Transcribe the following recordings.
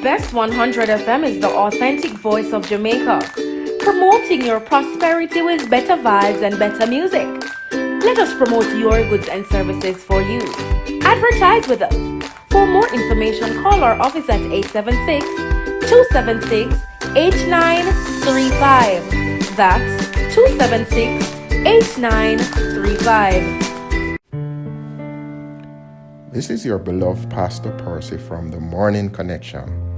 Best 100 FM is the authentic voice of Jamaica, promoting your prosperity with better vibes and better music. Let us promote your goods and services for you. Advertise with us. For more information, call our office at 876-276-8935. That's 276-8935. This is your beloved Pastor Percy from the Morning Connection.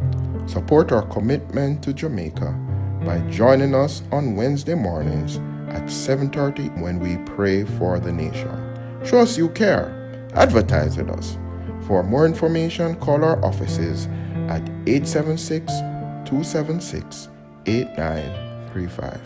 Support our commitment to Jamaica by joining us on Wednesday mornings at 7:30 when we pray for the nation. Show us you care. Advertise with us. For more information, call our offices at 876-276-8935.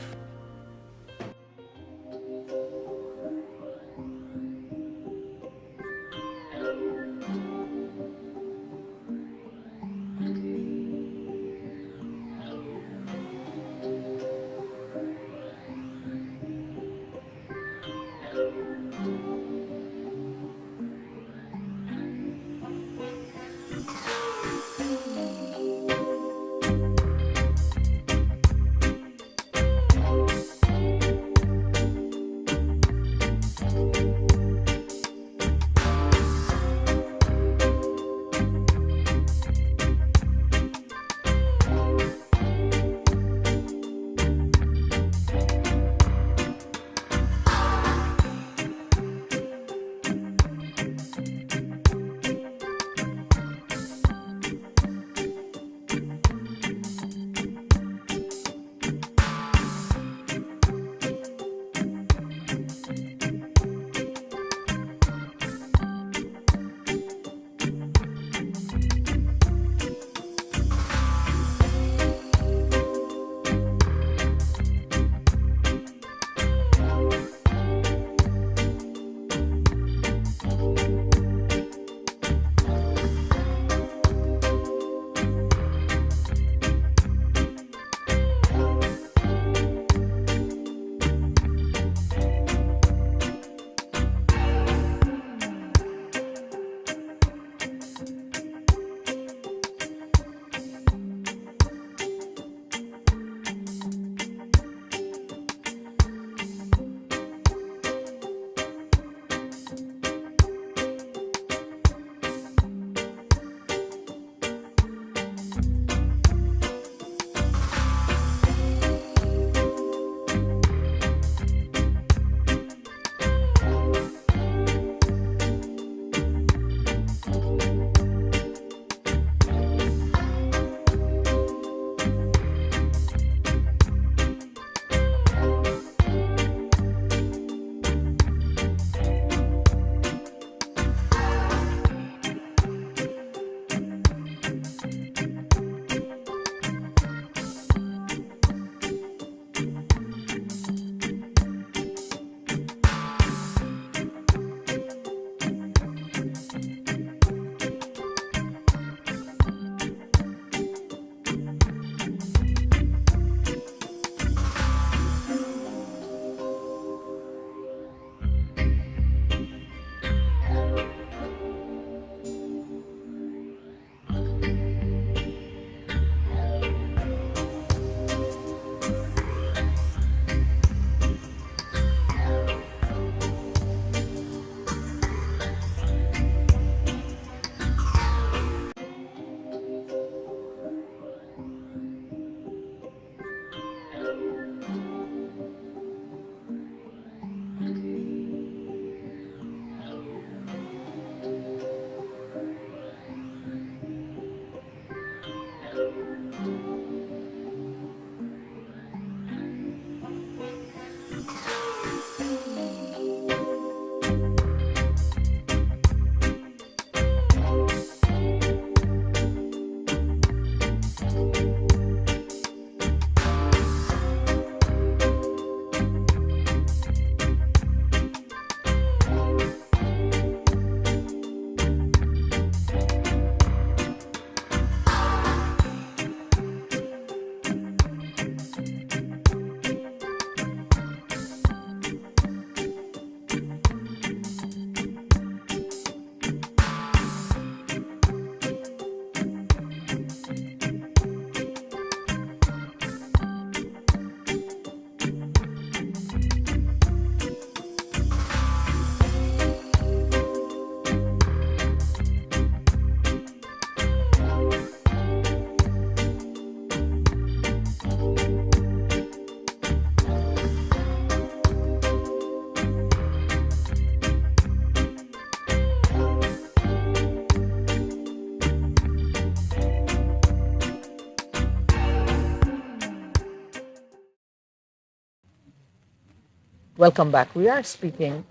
Welcome back. We are speaking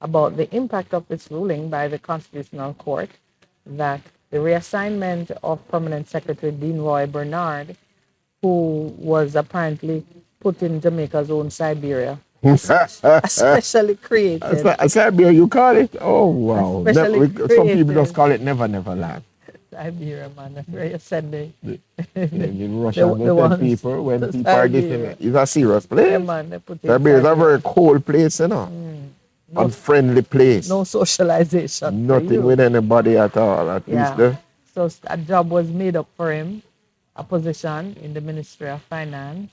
about the impact of this ruling by the Constitutional Court that the reassignment of Permanent Secretary Dean Roy Bernard, who was apparently put in Jamaica's own Siberia, especially created, Siberia, you call it? Oh, wow. especially Some people just created call it Never Never Land. Siberia, man. That's where you said In Russia, they the tell ones people when to people are getting Siberia. it, it's a serious Yeah, place. man, they put in Siberia is a Siberia. very cold place, you know. No, Unfriendly place. no socialization for Nothing you. with anybody at all. At least Yeah. So a job was made up for him, a position in the Ministry of Finance.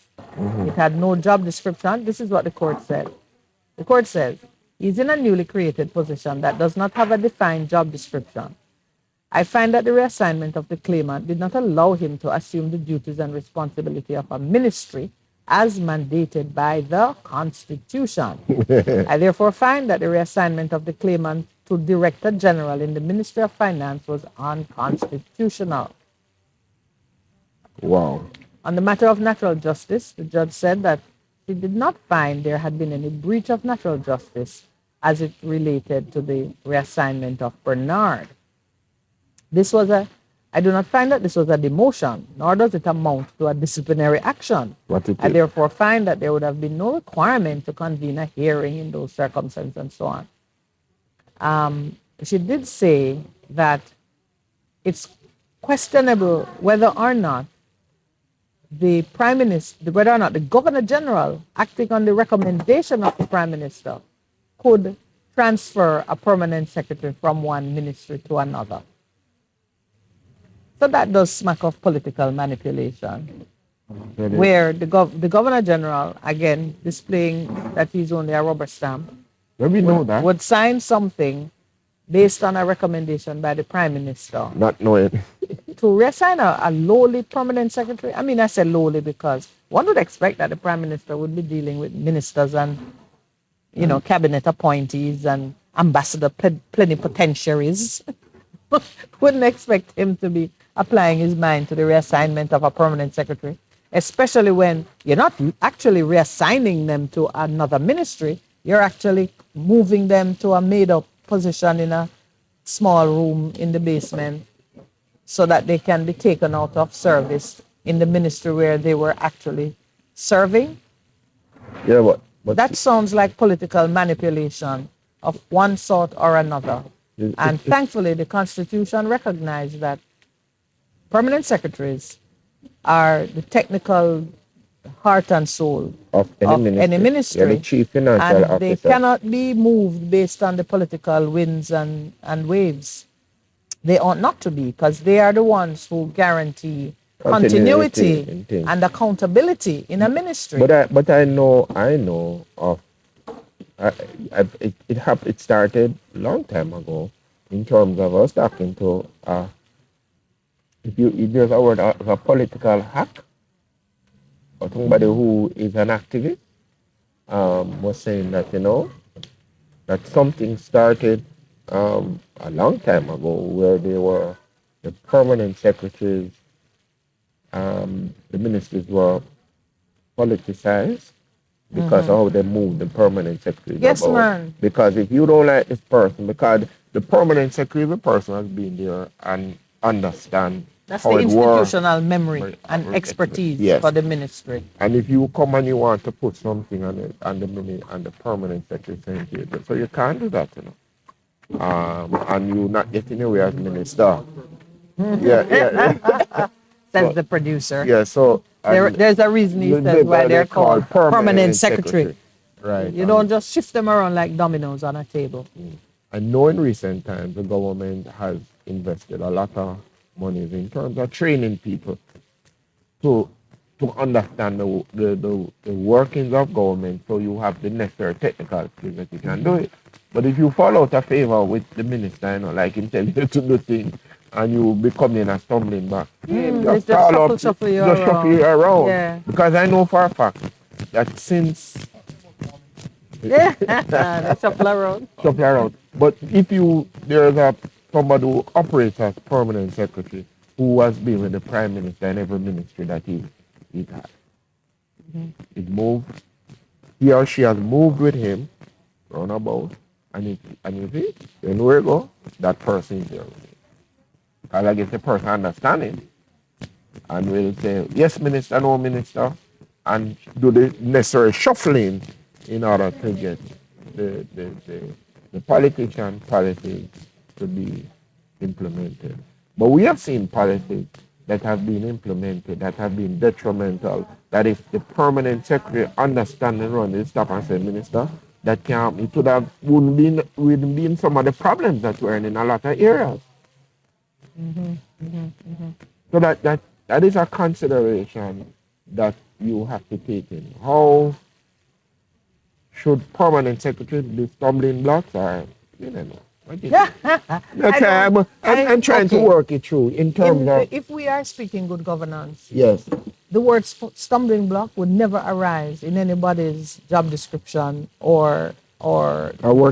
It had no job description. This is what the court said. The court says he's in a newly created position that does not have a defined job description. I find that the reassignment of the claimant did not allow him to assume the duties and responsibility of a ministry as mandated by the Constitution. I therefore find that the reassignment of the claimant to Director General in the Ministry of Finance was unconstitutional. Wow. On the matter of natural justice, the judge said that she did not find there had been any breach of natural justice as it related to the reassignment of Bernard. I do not find that this was a demotion, nor does it amount to a disciplinary action. I therefore find that there would have been no requirement to convene a hearing in those circumstances and so on. She did say that it's questionable whether or not the Prime Minister, whether or not the Governor General, acting on the recommendation of the Prime Minister, could transfer a permanent secretary from one ministry to another. So that does smack of political manipulation, where the Governor General, again, displaying that he's only a rubber stamp, would sign something based on a recommendation by the Prime Minister. Not knowing. To reassign a lowly permanent secretary, I mean, I say lowly because one would expect that the Prime Minister would be dealing with ministers and, cabinet appointees and ambassador plenipotentiaries. Wouldn't expect him to be applying his mind to the reassignment of a permanent secretary, especially when you're not actually reassigning them to another ministry. You're actually moving them to a made-up position in a small room in the basement so that they can be taken out of service in the ministry where they were actually serving. Yeah, but that sounds like political manipulation of one sort or another. And thankfully, the Constitution recognized that permanent secretaries are the technical heart and soul of any ministry. Yeah, the chief financial officer. They cannot be moved based on the political winds and waves. They ought not to be, because they are the ones who guarantee continuity and accountability in a ministry. But I know of it started a long time ago in terms of us talking to if there's a word of a political hack or somebody who is an activist was saying that that something started a long time ago where they were the permanent secretaries, the ministers were politicized because of how they moved the permanent secretary. Yes, man. Because if you don't like this person, because the permanent secretary is a person has been there and understand that's how the it institutional works. memory and expertise for the ministry. And if you come and you want to put something on the permanent secretary, so you can't do that, and you're not getting away as minister. Yeah. Says the producer. Yeah, so there's a reason he says why they're called permanent secretary. Right. You don't just shift them around like dominoes on a table. I know in recent times the government has invested a lot of money in terms of training people to understand the workings of government, so you have the necessary technical skills that you can do it. But if you fall out of favor with the minister, like him telling you to do things, and you becoming a stumbling block, just shuffle you around. Yeah. Because I know for a fact that since shuffle around. But if there's somebody who operates as permanent secretary who has been with the prime minister in every ministry that he had. It moved. he or she has moved with him roundabout, and you see, anywhere you go, that person is there. Because I guess the person understanding and will say, yes, minister, no, minister, and do the necessary shuffling in order to get the politician policies to be implemented. But we have seen policies that have been implemented that have been detrimental, that if the permanent secretary understand and run this stuff and say, minister, that can't, it wouldn't be in some of the problems that we're in a lot of areas. So that is a consideration that you have to take in. How should permanent secretaries be stumbling blocks, or you know? I'm trying to work it through in terms of. If we are speaking good governance, yes, the word stumbling block would never arise in anybody's job description or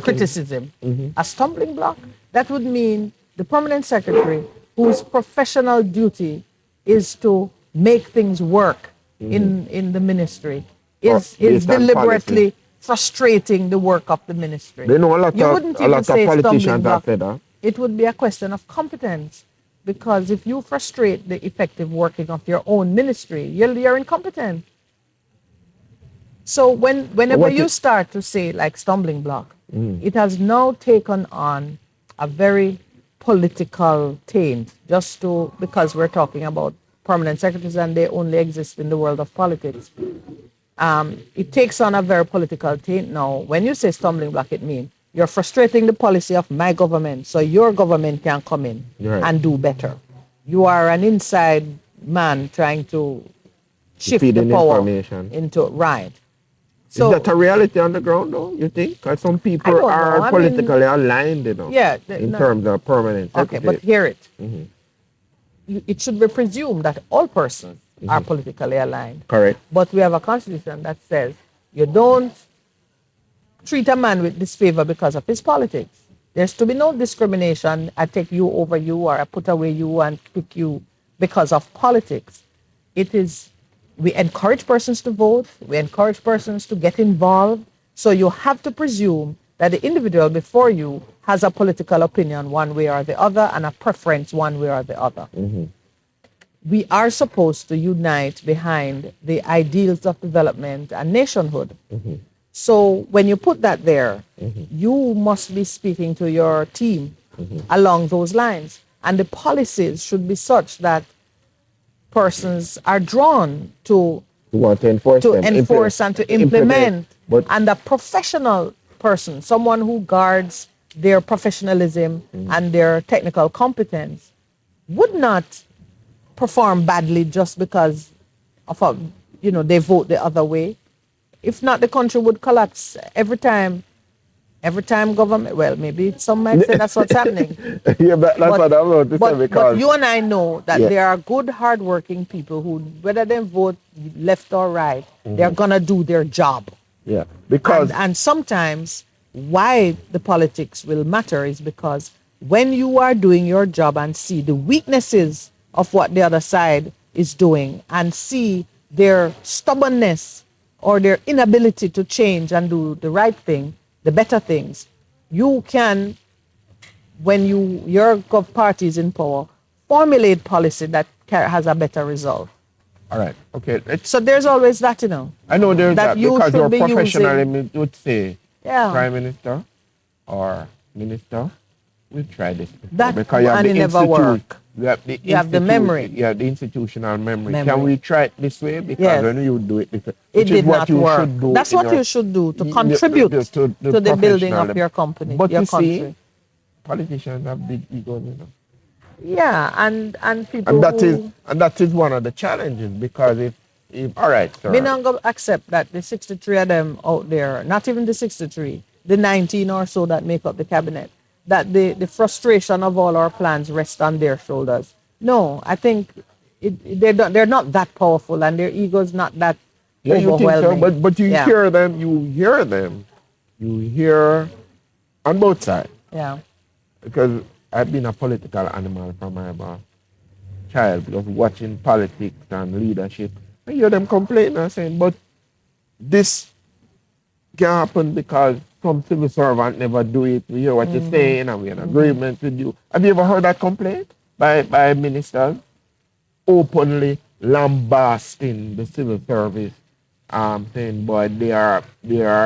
criticism. A stumbling block, that would mean the permanent secretary, whose professional duty is to make things work in the ministry, is deliberately frustrating the work of the ministry. They know a lot of politicians have said that. It would be a question of competence, because if you frustrate the effective working of your own ministry, you're incompetent. So whenever you start to say like stumbling block, it has now taken on a very political taint, because we're talking about permanent secretaries and they only exist in the world of politics. It takes on a very political taint now. When you say stumbling block, it means you're frustrating the policy of my government, so your government can come in and do better. You are an inside man trying to shift the power into right. So, is that a reality on the ground, though, you think? Because some people are politically aligned, you know, in terms of permanent secretary. Okay, but hear it. It should be presumed that all persons are politically aligned. Correct. But we have a constitution that says you don't treat a man with disfavor because of his politics. There's to be no discrimination. I take you over you, or I put away you and pick you because of politics. We encourage persons to vote. We encourage persons to get involved. So you have to presume that the individual before you has a political opinion one way or the other, and a preference one way or the other. We are supposed to unite behind the ideals of development and nationhood. So when you put that there, you must be speaking to your team along those lines. And the policies should be such that persons are drawn to enforce and to implement. And a professional person, someone who guards their professionalism and their technical competence, would not perform badly just because of they vote the other way. If not, the country would collapse every time government. Well, maybe some might say that's what's happening. Yeah, but that's what I'm about to say, because but you and I know that there are good, hardworking people who, whether they vote left or right, they're gonna do their job. Yeah, because and sometimes why the politics will matter is because when you are doing your job and see the weaknesses of what the other side is doing and see their stubbornness or their inability to change and do the right thing, the better things, you can, when your party is in power, formulate policy that has a better result. All right. Okay. So there's always that, I know there's that because you're professional, would say, Prime Minister or Minister, we've tried this before. That because you have the never work. You have the memory. You have the institutional memory. Can we try it this way? Because when you do it this way, it did not work. That's what you should do to contribute to the building of your company, but your country. See, politicians have big egos, Yeah, and people and that is one of the challenges, because if all right, sir. Me not gonna accept that the 63 of them out there, not even the 63, the 19 or so that make up the cabinet, that the frustration of all our plans rests on their shoulders. No, I think they're not that powerful, and their ego's not that overwhelming. You think so? But you hear them, you hear on both sides. Yeah. Because I've been a political animal from my child, of watching politics and leadership. I hear them complaining and saying, but this can happen because some civil servant never do it. We hear what you're saying and we're in agreement with you. Have you ever heard that complaint by ministers openly lambasting the civil service, saying, boy, they are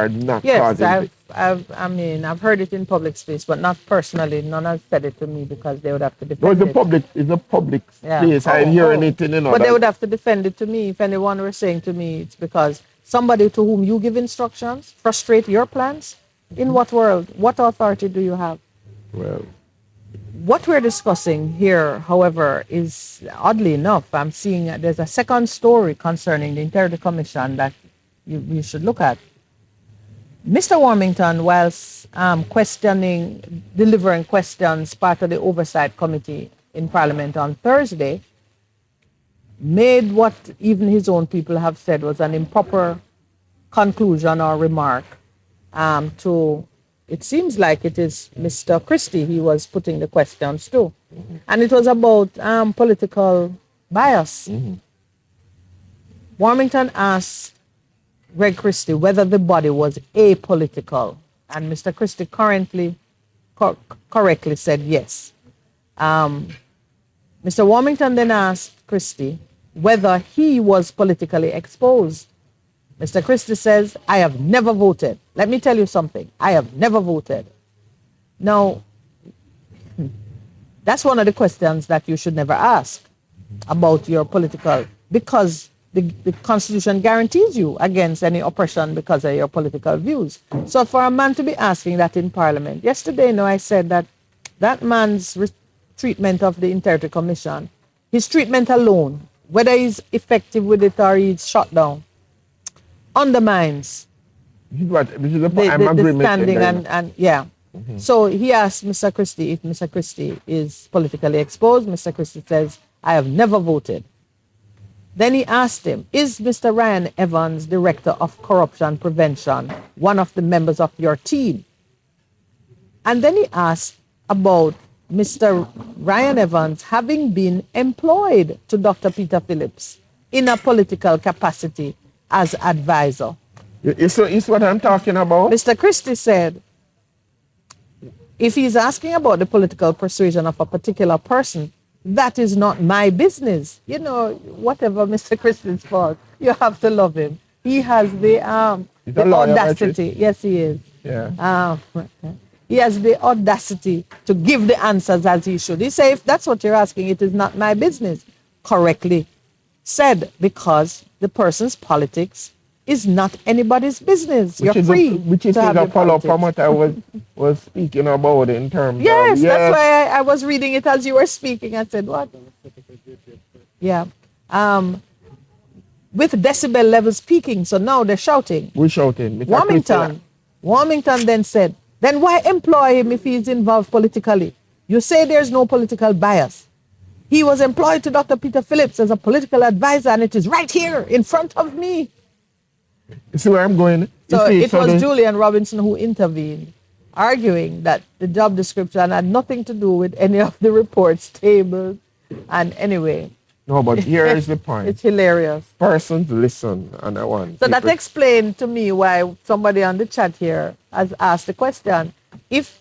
not Yes, causing I've heard it in public space, but not personally. None has said it to me because they would have to no, defend it. it's a public Yeah. space. I hear anything, But they would have to defend it to me. If anyone were saying to me, it's because somebody to whom you give instructions frustrate your plans. In what world? What authority do you have? Well, What we're discussing here, however, is oddly enough, I'm seeing there's a second story concerning the Integrity Commission that you should look at. Mr. Warmington, whilst delivering questions, part of the Oversight Committee in Parliament on Thursday, made what even his own people have said was an improper conclusion or remark to, it seems like it is Mr. Christie he was putting the questions to. And it was about political bias. Warmington asked Greg Christie whether the body was apolitical. And Mr. Christie correctly said yes. Mr. Warmington then asked Christie whether he was politically exposed. Mr. Christie says, I have never voted. Let me tell you something. I have never voted. Now, that's one of the questions that you should never ask about your political, because the Constitution guarantees you against any oppression because of your political views. So for a man to be asking that in Parliament, yesterday, I said that that man's treatment of the Integrity Commission, his treatment alone, whether he's effective with it or he's shut down, undermines the standing and yeah. So he asked Mr. Christie if Mr. Christie is politically exposed. Mr. Christie says, I have never voted. Then he asked him, is Mr. Ryan Evans, Director of Corruption Prevention, one of the members of your team? And then he asked about Mr. Ryan Evans having been employed to Dr. Peter Phillips in a political capacity as advisor. It's what I'm talking about. Mr. Christie said, if he's asking about the political persuasion of a particular person, that is not my business. Whatever Mr. Christie's fault, you have to love him. He has the audacity. Yes, he is. Yeah. He has the audacity to give the answers as he should. He said, if that's what you're asking, it is not my business. Correctly said, because the person's politics is not anybody's business. You're free. Which is a follow-up from what I was speaking about in terms yes, of... Yes, that's why I was reading it as you were speaking. I said, what? Yeah. With decibel levels peaking, so now they're shouting. We're shouting. Warmington then said, then why employ him if he's involved politically? You say there's no political bias. He was employed to Dr. Peter Phillips as a political advisor, and it is right here in front of me. You see where I'm going? So it was Julian Robinson who intervened, arguing that the job description had nothing to do with any of the reports tabled. And anyway. No, but here is the point. It's hilarious. Persons listen, and I want. So that explained to me why somebody on the chat here has asked the question: if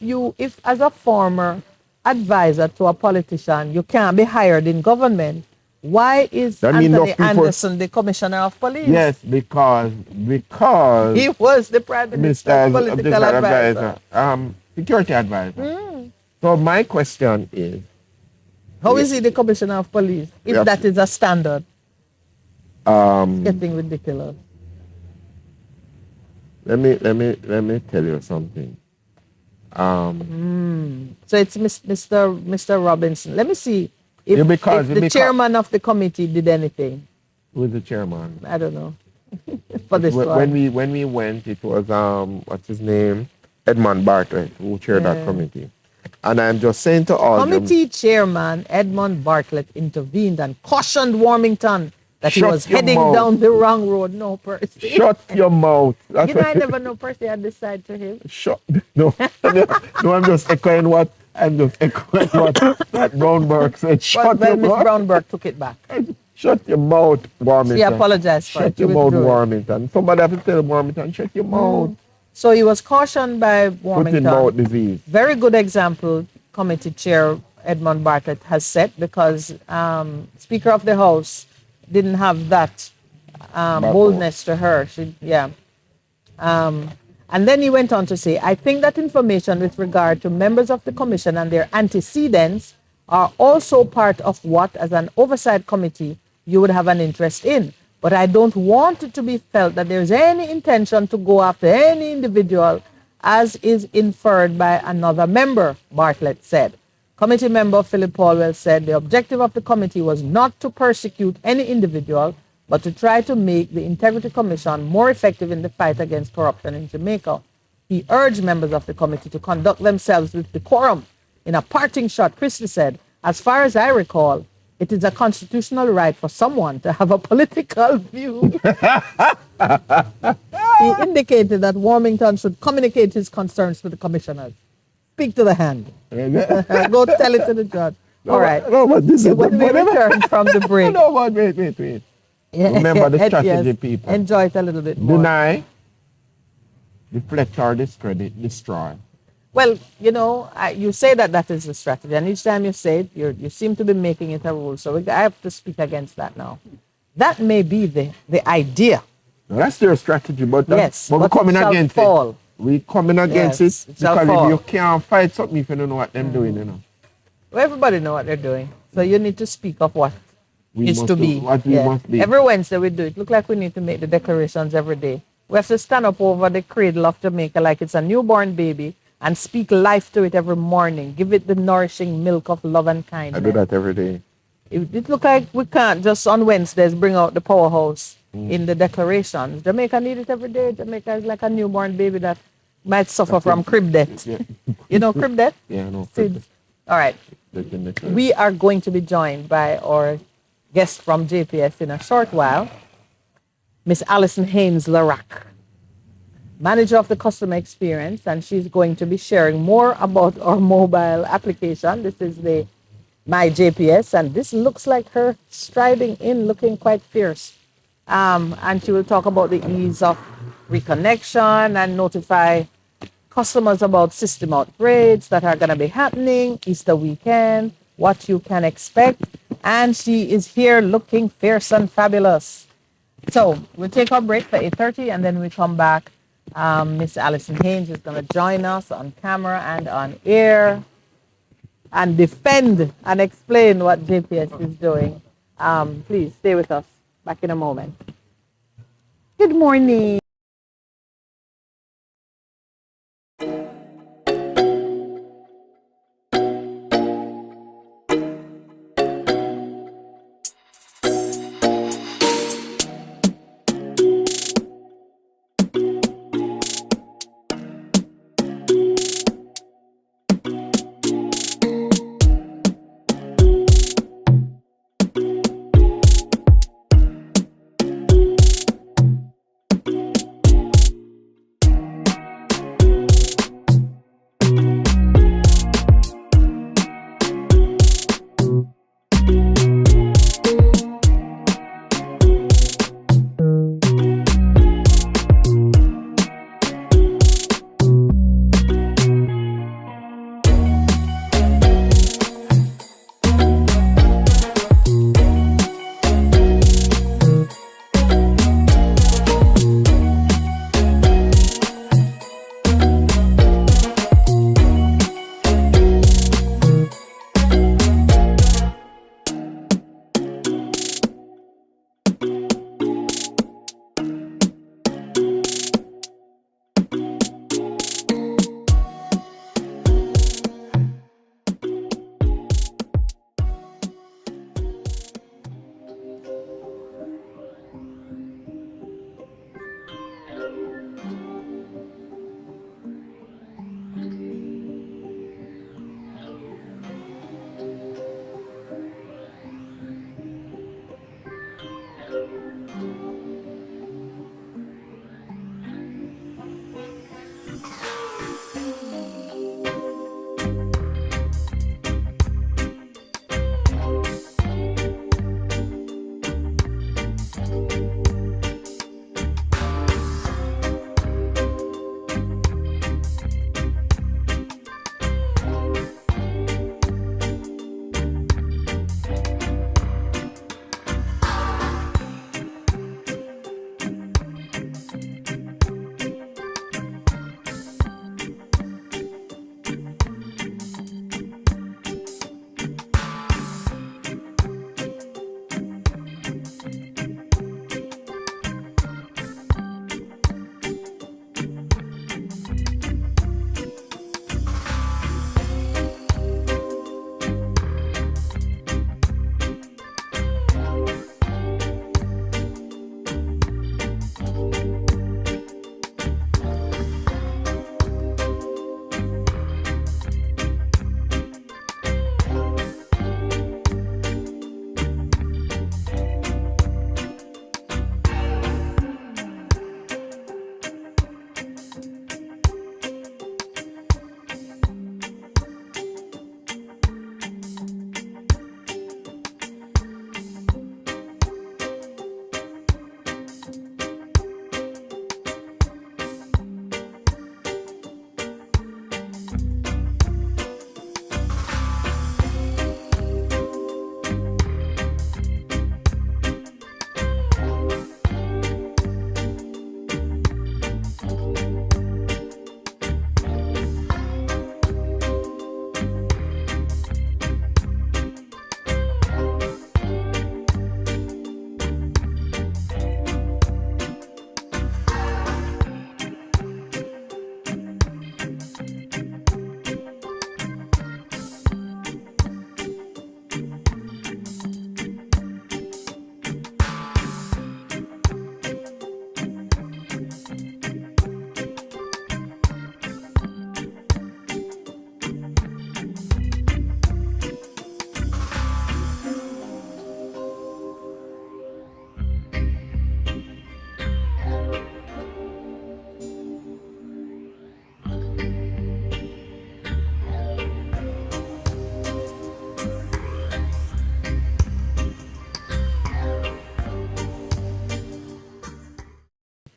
as a former advisor to a politician, you can't be hired in government, why is Anthony Anderson the Commissioner of Police? Yes, because he was the Prime Minister's political advisor. Security advisor. So my question is, how is he the Commissioner of Police if that is a standard? It's getting ridiculous. Let me tell you something. So it's Mr. Robinson. Let me see if the chairman of the committee did anything. Who is the chairman? I don't know. For this one. When we went, it was what's his name? Edmund Bartlett, who chaired that committee. And I'm just saying to all committee chairman Edmund Bartlett intervened and cautioned Warmington that he was heading down the wrong road. No, Percy. Shut your mouth. I never know Percy had this side to him. No, I'm just echoing what that Brownberg said. Shut your mouth. Miss Brownberg took it back. Shut your mouth, Warmington. She apologized for it. Shut your mouth, Warmington. Somebody have to tell Warmington, shut your mouth. So he was cautioned by Foot and mouth Warmington. disease. Very good example, committee chair Edmund Bartlett has set, because Speaker of the House didn't have that Backbone. boldness to her. And then he went on to say, I think that information with regard to members of the commission and their antecedents are also part of what, as an oversight committee, you would have an interest in. But I don't want it to be felt that there's any intention to go after any individual, as is inferred by another member, Bartlett said. Committee member Philip Paulwell said the objective of the committee was not to persecute any individual, but to try to make the Integrity Commission more effective in the fight against corruption in Jamaica. He urged members of the committee to conduct themselves with decorum. In a parting shot, Christie said, as far as I recall, it is a constitutional right for someone to have a political view. He indicated that Warmington should communicate his concerns to the commissioners. Speak to the hand. Go tell it to the judge. All right. No, but this is When we return from the break. No, but wait. Remember the strategy, people. Enjoy it a little bit more. Deny, deflect or discredit, destroy. Well, you know, you say that is the strategy, and each time you say it, you seem to be making it a rule. So I have to speak against that now. That may be the idea. Now, that's their strategy, but Yes, we're but coming it shall against fall. it. We coming against Yes, it it shall because fall. if you can't fight something if you don't know what they're doing, you know. Well, everybody know what they're doing, so you need to speak of what We is must to do be. what we must be. Every Wednesday we do it. Look like we need to make the declarations every day. We have to stand up over the cradle of Jamaica like it's a newborn baby and speak life to it every morning. Give it the nourishing milk of love and I kindness. do that every day. It look like we can't just on Wednesdays bring out the powerhouse in the declarations. Jamaica need it every day. Jamaica is like a newborn baby that might suffer from crib debt. Yeah. You know crib debt? Yeah, I know. Sid? All right. We are going to be joined by our guest from JPS in a short while, Miss Alison Haynes Larac, manager of the customer experience, and she's going to be sharing more about our mobile application. This is the My JPS, and this looks like her striding in, looking quite fierce. And she will talk about the ease of reconnection and notify customers about system upgrades that are going to be happening Easter weekend, what you can expect. And she is here looking fierce and fabulous. So we'll take our break for 8:30, and then we come back. Miss Alison Haynes is going to join us on camera and on air and defend and explain what JPS is doing. Please stay with us. Back in a moment. Good morning.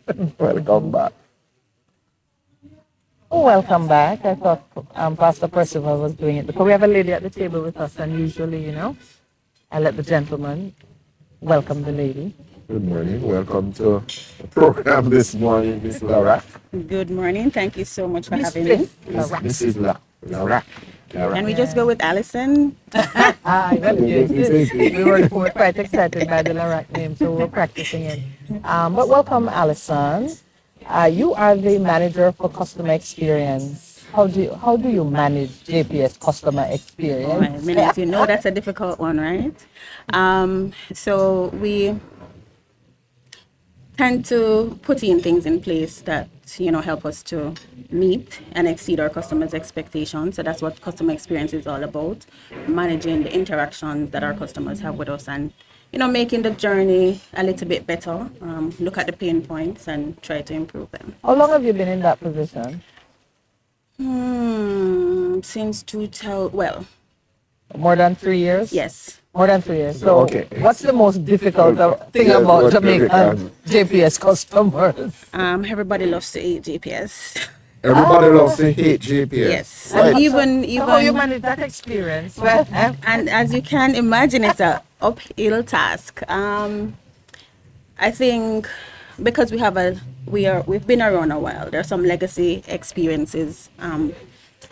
Welcome back. Oh, welcome back. I thought Pastor Percival was doing it because we have a lady at the table with us, and usually, I let the gentleman welcome the lady. Good morning. Welcome to the program this morning, Miss Lara. Good morning. Thank you so much for Miss having me. Fifth. Mrs. Lara. Can we just go with Allison? Well, yes. We were quite excited by the Larac name, so we're practicing it. But welcome, Alison. You are the manager for customer experience. How do you manage JPS customer I experience? mean, as you know, that's a difficult one, right? So we tend to put in things in place that help us to meet and exceed our customers' expectations. So that's what customer experience is all about: managing the interactions that our customers have with us, and making the journey a little bit better. Look at the pain points and try to improve them. How long have you been in that position? Since 2000, well, More than 3 years? yes. More than 3 years. So, Okay. what's the most difficult thing Yeah, about what Jamaican JPS customers? Everybody loves to eat GPS. Everybody loves to hate GPS. Yes. Right. And even So how you even manage that experience? Well, and as you can imagine, it's a uphill task. I think because we've been around a while. There are some legacy experiences.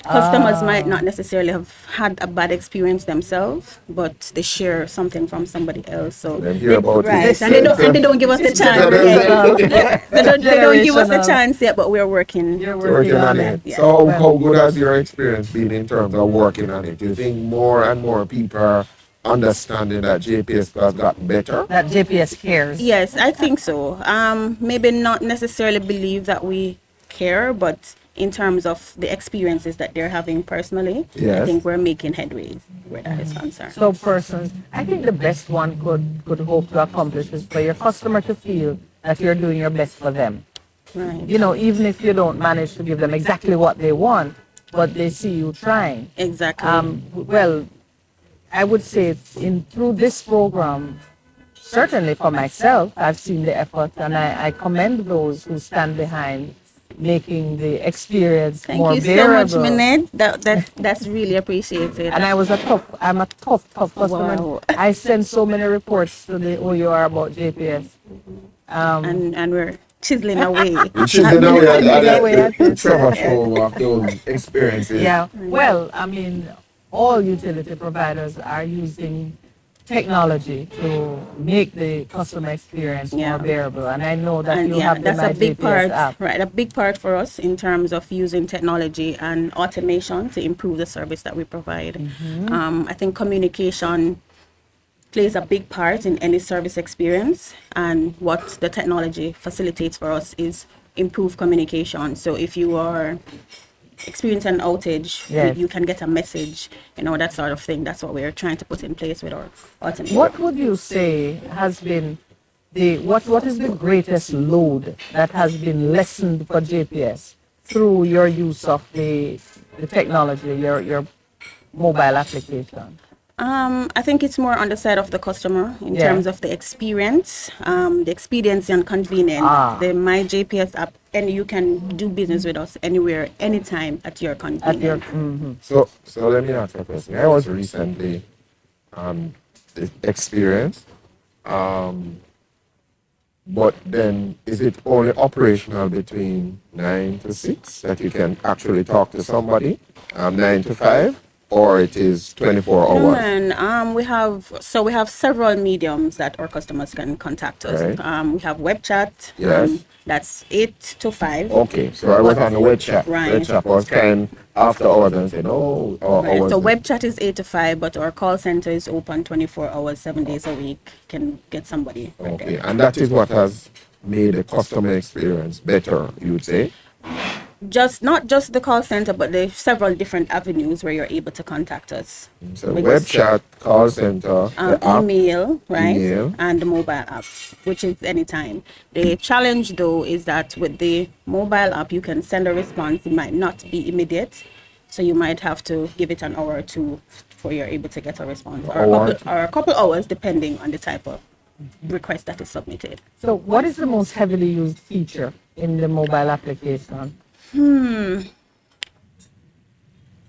Customers might not necessarily have had a bad experience themselves, but they share something from somebody else. So Then hear about right, it. and they don't give us the chance. yet. They don't give us the Generational. chance yet, but we're working. You're Working on it. Yeah. So how good has your experience been in terms of working on it? Do you think more and more people are understanding that JPS has gotten better? That JPS cares. Yes, I think so. Maybe not necessarily believe that we care, but in terms of the experiences that they're having personally, I Yes. think we're making headway where that is concerned. So persons, I think the best one could hope to accomplish is for your customer to feel that you're doing your best for them. Right. Even if you don't manage to give them exactly what they want, but they see you trying. Exactly. Well, I would say through this program, certainly for myself, I've seen the effort, and I commend those who stand behind making the experience Thank more you so bearable. much, Minette. That's really appreciated. And I'm a tough customer. Wow. I send so many reports to the OUR about JPS. and we're chiseling away. Which is the way Away at the it. Trevor show of those experiences. Yeah. Well, all utility providers are using technology to make the customer experience Yeah. more bearable. And I know that And you yeah, have the that's My a big JPS part, app. right? A big part for us in terms of using technology and automation to improve the service that we provide. I think communication plays a big part in any service experience, and what the technology facilitates for us is improved communication. So if you are experiencing an outage, Yes. you can get a message, that sort of thing. That's what we're trying to put in place with our automation. What would you say has been what is the greatest load that has been lessened for JPS through your use of the technology, your mobile application? I think it's more on the side of the customer in Yeah. terms of the experience, the expediency and convenience. Ah. The My JPS app, and you can do business with us anywhere, anytime at your At your convenience. So let me ask you a question. I was recently the experience, but then is it only operational between 9 to 6 that you can actually talk to somebody, 9 to 5, or it is 24 hours? And we have several mediums that our customers can contact us. Right. We have web chat. Yes. That's 8 to 5. Okay, so I was on the web chat. Right. Web chat was kind after hours and said, oh, Right. hours. So web chat is 8 to 5, but our call center is open 24 hours, 7 days a week. Can get somebody right Okay, there. and that is what has made the customer experience better, you would say? Not just the call center, but there's several different avenues where you're able to contact us. So With web this, chat, call center, the app. email, right? Email. And the mobile app, which is anytime. The challenge though is that with the mobile app, you can send a response. It might not be immediate. So you might have to give it an hour or two before you're able to get a response. Or Hour. a couple hours depending on the type of request that is submitted. So what is the most heavily used feature in the mobile application?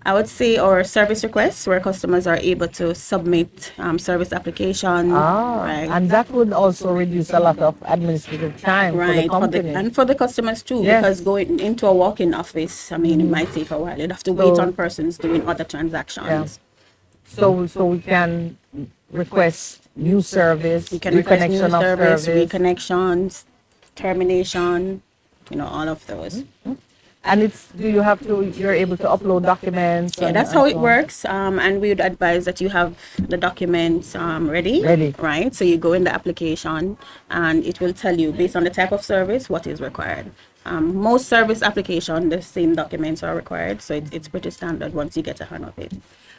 I would say our service requests, where customers are able to submit service application, right? And that would also reduce a lot of administrative time for the Right, company. and for the customers too, Yes. because going into a walk-in office, I mean, it might take a while. You'd have to wait So- on persons doing other transactions. So we can request new service, You can request new reconnection of service, service. reconnections, termination, all of those. And you have to, you're able to upload documents? Yeah, and- that's and how so it on? works. And we would advise that you have the documents ready. Ready. Right. So you go in the application, and it will tell you based on the type of service what is required. Most service application, the same documents are required, so it's pretty standard once you get a hang of it.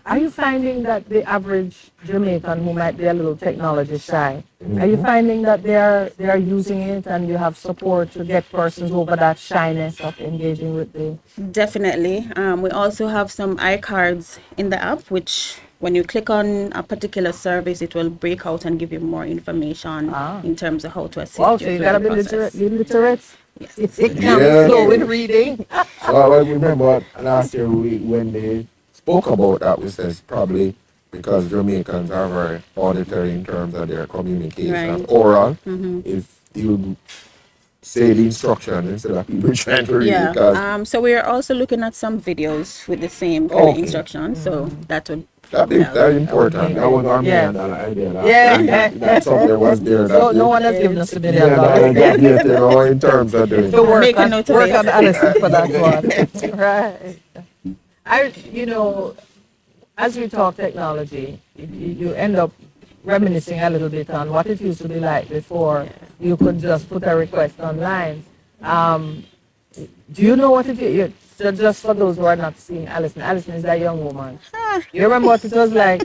Are you finding that the average Jamaican who might be a little technology shy, are you finding that they are using it, and you have support to get persons over that shyness of engaging with the? Definitely. We also have some iCards in the app, which when you click on a particular service, it will break out and give you more information in terms of how to assist Wow, you so you through gotta the be process. literate. Yes. It can Yeah. be slow with reading. Well, I remember last year when they spoke about that, we said probably because Jamaicans are very auditory in terms of their communication, Right. oral. If you say the instruction instead of people trying to read it, because Yeah. So we are also looking at some videos with the same kind of Okay. instructions. So that would that'd be help. very important. Okay. That was our Yeah. million dollar idea. Last Yeah. time. That something was there. That No you- one has given us $1 yeah, million. that you know, in terms of doing. To work Make a on, note of work it. on Alison for that one. Right. As we talk technology, you end up reminiscing a little bit on what it used to be like before. You could just put a request online. Do you know what it is? So just for those who are not seeing Alison, Alison is a young woman. You remember what it was like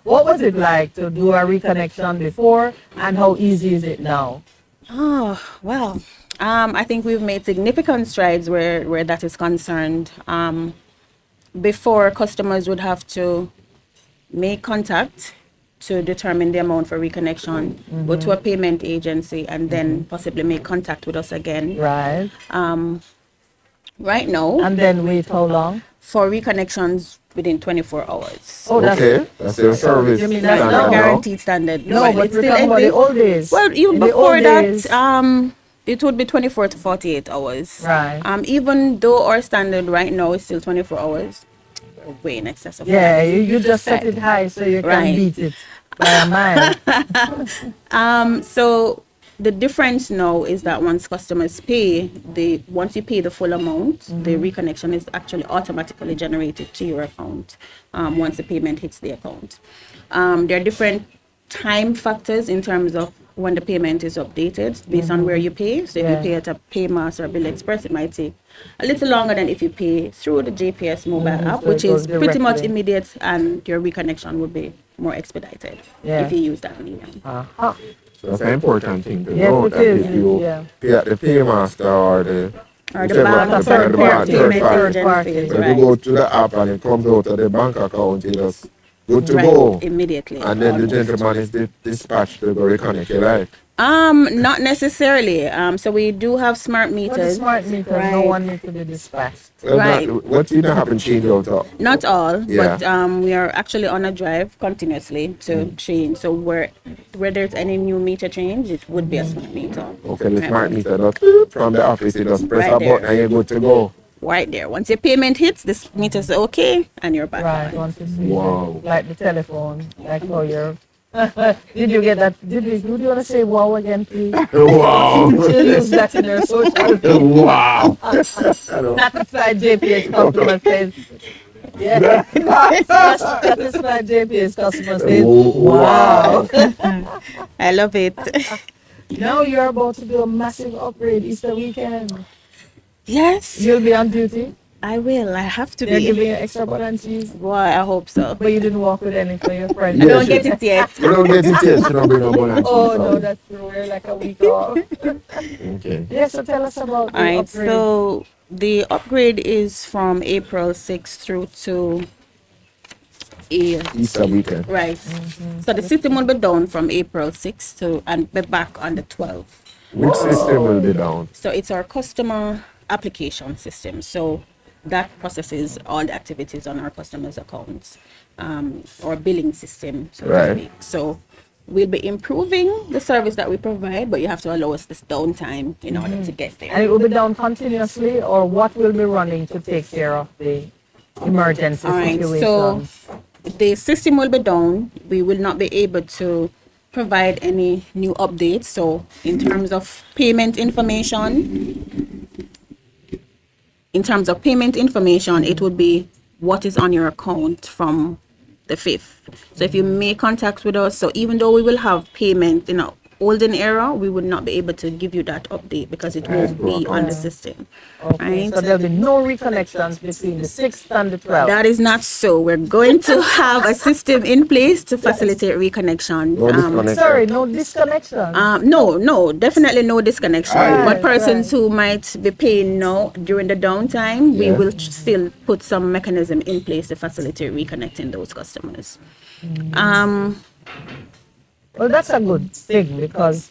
what was it like to do a reconnection before, and how easy is it now? Oh, well, I think we've made significant strides where that is concerned. Before, customers would have to make contact to determine the amount for reconnection, go to a payment agency, and then possibly make contact with us again. Right. Right now, And then wait how long? for reconnections within 24 hours. Oh, Okay, that's your service You mean That's that's standard not now? guaranteed standard. No, but it's we're still talking about the exists. old days. Well, even In the before old that, days. it would be 24 to 48 hours. Right. Even though our standard right now is still 24 hours, we're way in excess of Yeah, that. you just set it high so you can Right. beat it by a mile. So the difference now is that once customers pay, once you pay the full amount, the reconnection is actually automatically generated to your account once the payment hits the account. There are different time factors in terms of when the payment is updated based on where you pay. So if you Yeah. pay at a Paymast or Bill Express, it might take a little longer than if you pay through the JPS mobile app, so it which is goes pretty much directly. immediate, and your reconnection would be more expedited Yeah. if you use that medium. Uh-huh. So that's an important thing to Yes, know, it that is, if you yeah. pay at the Paymaster or the Or the whichever bank, the or third bank, party third payment party. agencies, So if you right? go to the app and it comes out of the bank account, it just good to Right, go. immediately. And then the gentleman is dispatched to go reconnect your life. Not necessarily. So we do have smart For the meters. smart meter, no Right. one needs to be dispatched. Well, Right. What you don't have to change out of? Not all, Yeah. but we are actually on a drive continuously to change. So where there's any new meter change, it would be a smart meter. Okay, the Right. smart meter does from the office, you just press Right a button there. and you're good to go. Right there. Once your payment hits, this meter says okay, and you're back Right, on. once you see Wow. it, like the telephone, like how you're... Did you get that? Would you want to say wow again, please? Wow. She'll use that in her social. Wow. Satisfied JPS customer says. Yeah. Satisfied JPS customer says. Wow. Wow. I love it. Now you're about to do a massive upgrade Easter weekend. Yes, You'll be on duty. I will. I have to They're be. giving you extra bun and cheese. Boy, I hope so. But you didn't walk with any for your friends. I Yeah, don't sure. get it yet. You don't get it yet, you don't bring no money. Oh no, that's true. We're like a week off. Okay. Yeah, so tell us about the All right, upgrade. so the upgrade is from April 6th through to Easter weekend. Right. So the system will be down from April 6th and be back on the 12th. Which system will be down? So it's our customer application system. So that processes all the activities on our customers' accounts, or billing system, so to Right. speak. So we'll be improving the service that we provide, but you have to allow us this downtime in order to get there. And it will be down continuously, or what will be running to take care of the emergency All right, so situations? the system will be down. We will not be able to provide any new updates. So in terms of payment information, it would be what is on your account from the 5th. So if you make contact with us, so even though we will have payment in a olden era, we would not be able to give you that update because it won't be on the system. Okay, Right? so there'll be no reconnections between the 6th and the 12th. That is not so. We're going to have a system in place to facilitate reconnection. No disconnection. Sorry, no disconnection. No, definitely no disconnection. Right, But persons right. who might be paying now during the downtime, we Yeah. will still put some mechanism in place to facilitate reconnecting those customers. Well, that's a good thing because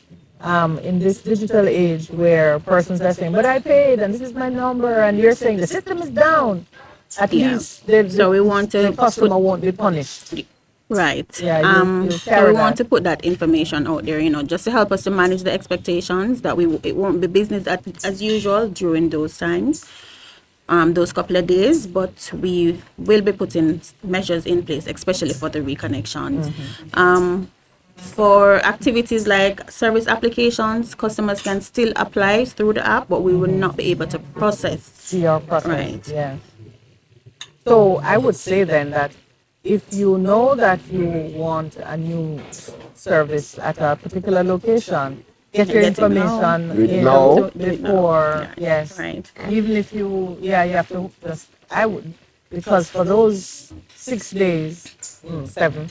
in this digital age where persons are saying, but I paid and this is my number, and you're saying the system is down, at Yeah. least the, So we want to the customer put- won't be punished. Right. Yeah, you'll So carry we want that. to put that information out there, just to help us to manage the expectations that it won't be business as usual during those times, those couple of days, but we will be putting measures in place, especially for the reconnections. For activities like service applications, customers can still apply through the app, but we will not be able to process. See your process. Right. Yeah. So I would say then that if you know that you want a new service at a particular location, get your Get it now. information Do it in now. Do it now. before. Yeah, Yes. right. Even if you have to just, I would, because for those 6 days, 7,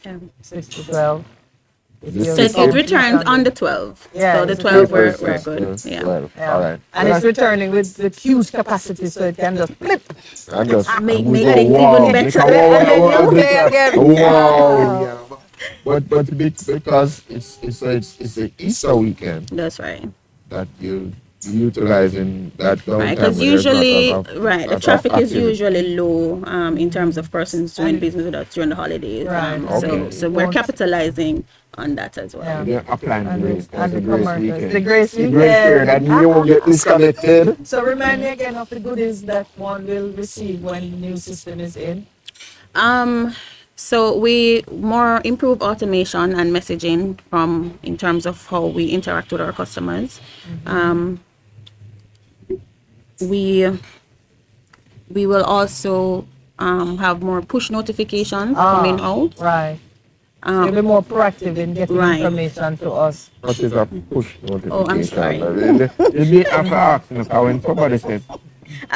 Yeah. 6 to 12. if This you're So it recovering returns from on it. the 12th. Yeah, So the it's 12th we're Yes, good. Yeah. 12. Yeah. All right. And it's returning with huge capacity, so it can just flip. I'm just Make we things go, even wow, better. make a wow, And then wow, you make pay a- again. wow, yeah. But because it's a Easter weekend That's right. that you utilizing that downtime. Right, because when there's usually, lot of- right, the lot of traffic is activity. usually low in terms of persons doing business with us during the holidays. Right. Okay. So we're Don't- capitalizing on that as well. Yeah. They're applying And grace. the- and The the grace commercials. weekend. The grace The grace period that weekend. you won't get disconnected. So remind me again of the goodies that one will receive when the new system is in. So we more improve automation and messaging in terms of how we interact with our customers. We will also have more push notifications coming out. Right. So you'll be more proactive in getting Right. information to us. What is a push notification? Oh, I'm sorry. You may have to ask me, because when somebody says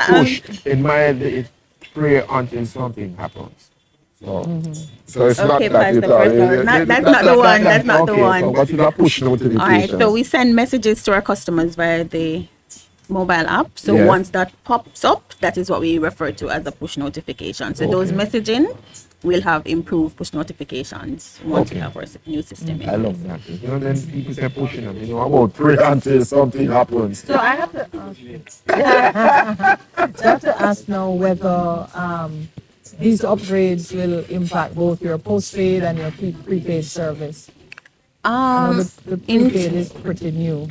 push, in my head, it's pray until something happens. So it's not Okay, that you Pastor thought. Preston. That's not the one. That's not the okay, one. So what is a push notification? All right, so we send messages to our customers via the mobile app. So Yes. once that pops up, that is what we refer to as a push notification. So those Okay. messaging will have improved push notifications once we Okay. have our new system in. I love that. Then people say pushing them. About pray until something happens. So I have to ask you. I have to ask now whether these upgrades will impact both your postpaid and your prepaid service. I know the prepaid is pretty new.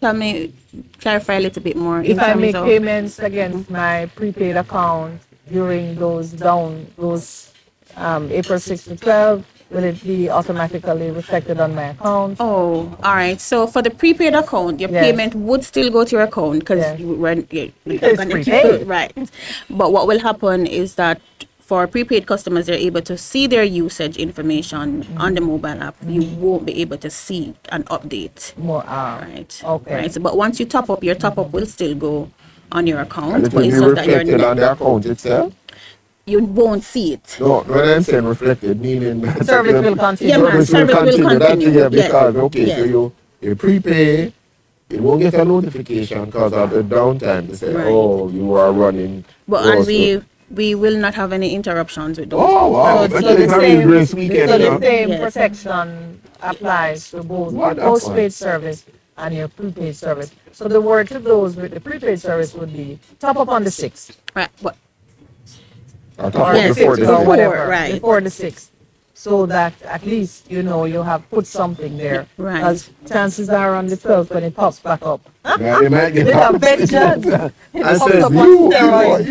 Tell me, clarify a little bit more. If in I terms make of- payments against my prepaid account during those April 6 to 12, will it be automatically reflected on my account? Oh, all right. So for the prepaid account, your Yes. payment would still go to your account because Yes. we're It's prepaid. right. But what will happen is that for prepaid customers, they're able to see their usage information on the mobile app. You won't be able to see an update. More, Right. okay. Right. So, but once you top up, your top up will still go on your account. And it But will be it's just that reflected on the account itself. you won't see it. No, when I'm saying reflected, meaning that Service will continue. Yeah, man, service will continue. That, yeah, Yes. because okay, so Yes. you prepay, you won't get a notification because of the downtime to say, Right. oh, you are running. But close and We will not have any interruptions with those. Oh, wow. So, But so the it's a real same, grace weekend, so you the know. same Yes. protection applies to both your Wonderful. postpaid service and your prepaid service. So the word to those with the prepaid service would be top up on the 6th Right, but On top or of the Yes, before 5th the or before, whatever, right. before the 6th, so that at least you know you have put something there. Right. Because chances are on the 12th when it pops back up, Yeah, you might get with a up vengeance, it and pops says, up on you steroids.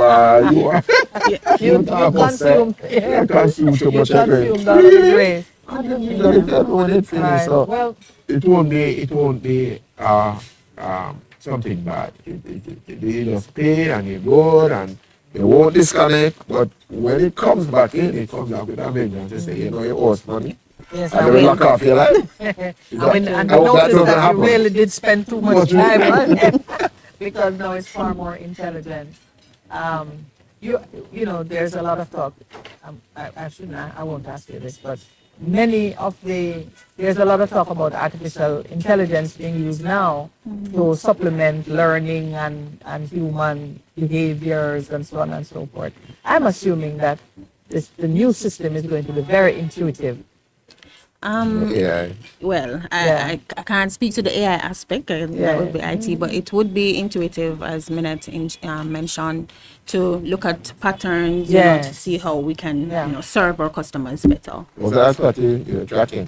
are. You talk about consume, You consume too you much of consume it. that of the grace. You gotta tell me when it's finished. Right. So Well, it won't be something bad. You just pay and you're good and you won't disconnect. But when it comes back in, it comes back with a vengeance. They say, you know, you owe us money. yes, And I they will will. lock off your life. And I and hope that notice doesn't that you happen. really did spend too much Much time time. on it because now it's far more intelligent. Um, you know, there's a lot of talk. I shouldn't. I won't ask you this, but there's a lot of talk about artificial intelligence being used now to supplement learning and human behaviors and so on and so forth. I'm assuming that the new system is going to be very intuitive. Yeah. Well, Yeah. I can't speak to the AI aspect, that would be IT, but it would be intuitive, as Minette mentioned, to look at patterns, you know, to Yes. see how we can, Yeah. you know, serve our customers better. Well, that's what you're tracking.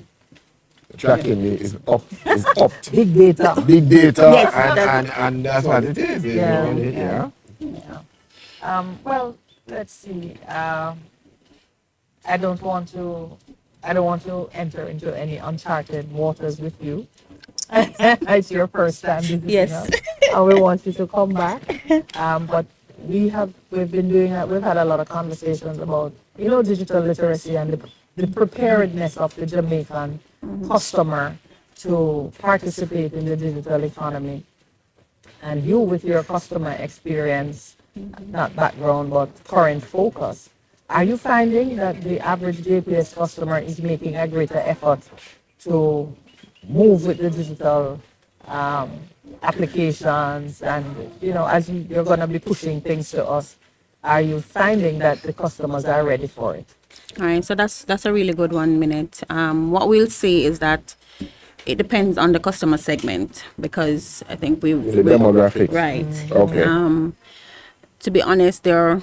Tracking is up. Is up. Big data. Big data, Yes, and that's what it is. You Yeah, know, yeah. yeah. Well, let's see. I don't want to enter into any uncharted waters with you. It's your first time visiting Yes. us, and we want you to come back. But we've had a lot of conversations about digital literacy and the preparedness of the Jamaican customer to participate in the digital economy. And you, with your customer experience, not background, but current focus, are you finding that the average JPS customer is making a greater effort to move with the digital applications? And, as you're going to be pushing things to us, are you finding that the customers are ready for it? All right, so that's a really good one, Minute. What we'll say is that it depends on the customer segment, because I think The demographics. right. Okay. To be honest, there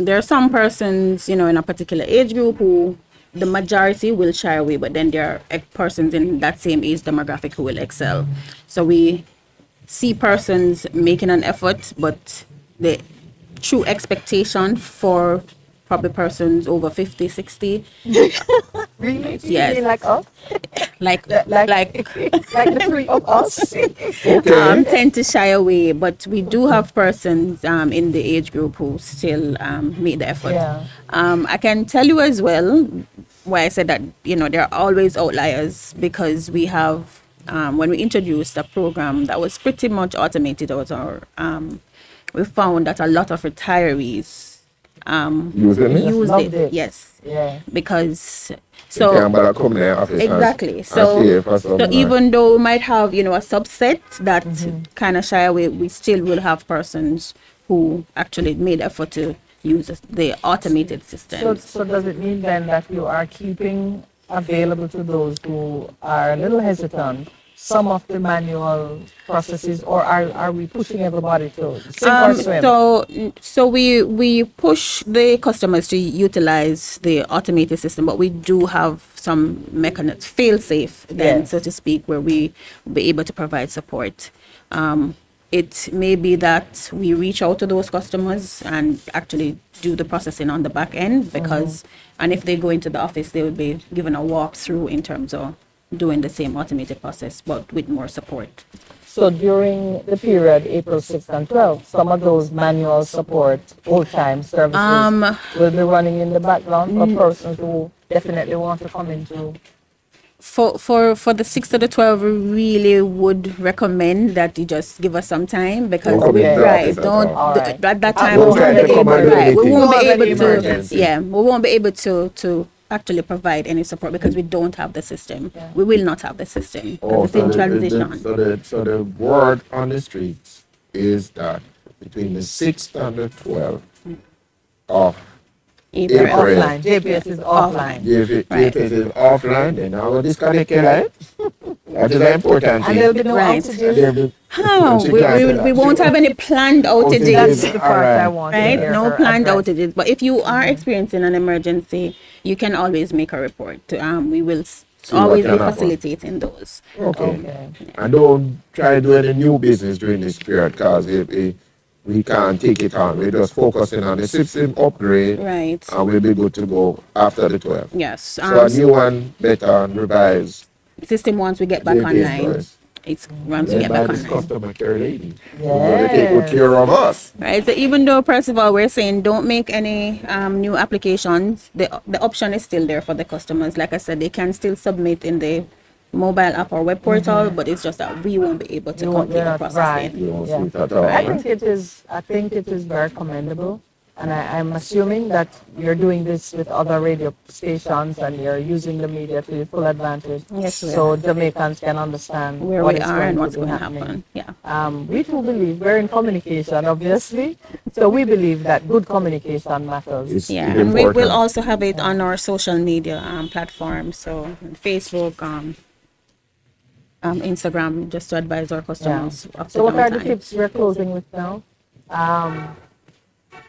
are some persons, in a particular age group who the majority will shy away, but then there are persons in that same age demographic who will excel. So we see persons making an effort, but the true expectation for probably persons over 50, 60, Really? Yes. You mean like us? like Like the three of us? Okay. tend to shy away, but we do have persons in the age group who still make the effort. Yeah. I can tell you as well why I said that, there are always outliers, because we have, when we introduced a program that was pretty much automated, we found that a lot of retirees Using it? used Loved it. Yes, Yeah. because So, so but I come there office exactly. and So, stay for some so time. even though we might have, a subset that kind of shy away, we still will have persons who actually made effort to use the automated system. So does it mean then that you are keeping available to those who are a little hesitant some of the manual processes, or are we pushing everybody to sink or swim? So we push the customers to utilize the automated system, but we do have some mechanisms, fail safe, then, Yes. so to speak, where we will be able to provide support. It may be that we reach out to those customers and actually do the processing on the back end, because, and if they go into the office, they will be given a walkthrough in terms of doing the same automated process, but with more support. So during the period April 6th and 12th, some of those manual support full-time services will be running in the background for persons who definitely want to come into. For the 6 to the 12, we really would recommend that you just give us some time, because Don't come in the right, office at don't all. All right. at that time Don't we try won't to be come able, and do right, we anything. won't be Don't have any able to, emergency. we won't be able to actually provide any support, because we don't have the system. Yeah. We will not have the system, Oh, because it's in so transition. so the word on the streets is that between the 6th and the 12th, off. April. April. Offline. JPS is offline. If it Right. is offline, then I will disconnect it, right? That is an important And there'll thing. be no Right. outages. How? She We, can't say we, that. we won't have any planned That's outages. the part I Alright. want to Right? hear. No her planned address. outages. But if you are experiencing an emergency, you can always make a report. We will what always can be happen. facilitating those. Okay. Okay. And don't try to do any new business during this period because we can't take it on. We're just focusing on the system upgrade Right. and we'll be good to go after the 12th. Yes. So a new one, better and revised. System once we get back JPS online, first. it's once we Then get by back this online. customer care lady. They take good Yeah. care of us. Right. So even though, first of all, we're saying don't make any new applications, the option is still there for the customers. Like I said, they can still submit in the mobile app or web portal, but it's just that we won't be able to You won't- complete you're the not- processing. right. You won't Yeah. see it at all. I Right? think it is very commendable, and I'm assuming that you're doing this with other radio stations and you're using the media to your full advantage. Yes, we so Jamaicans can understand Where what we is are going and to what's be going to happening. happen. Yeah. We too believe we're in communication, obviously. So we believe that good communication matters. It's Yeah, and we will important. also have it on our social media platforms, so Facebook, Instagram, just to advise our Yeah. customers. Of So what the are the downtime. tips we're closing with now?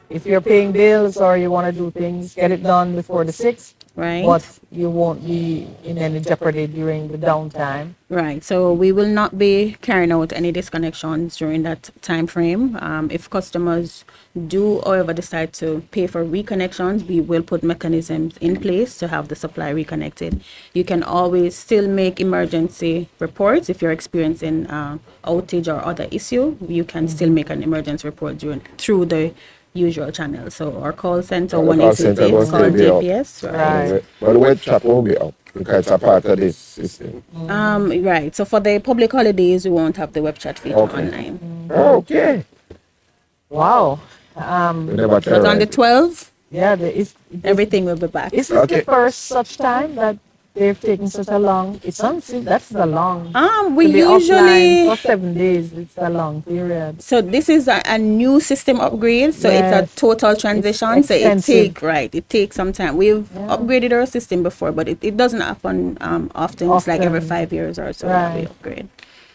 If you're paying bills or you want to do things, get it done before the 6th, Right. but you won't be in any jeopardy during the downtime. Right. So we will not be carrying out any disconnections during that time frame. If customers do, however, decide to pay for reconnections, we will put mechanisms in place to have the supply reconnected. You can always still make emergency reports if you're experiencing outage or other issue. You can still make an emergency report through the usual channel. So our call center, The call center 188, will it's called still be up. GPS. Right. Right. But the web chat won't be up because it's a part of this system. Right. So for the public holidays, we won't have the web chat feature Okay. online. Okay. Wow. We never tell But on the right. 12th, Yeah, everything will be back. is this Okay. the first such time that they've taken such a long, that's the long. We to be offline usually, for 7 days, it's a long period. so this is a new system upgrade. So it's Yes. a total transition. So expensive. it takes some time. We've Yeah. upgraded our system before, but it doesn't happen often. It's like every Often. 5 years or so that we Right. upgrade.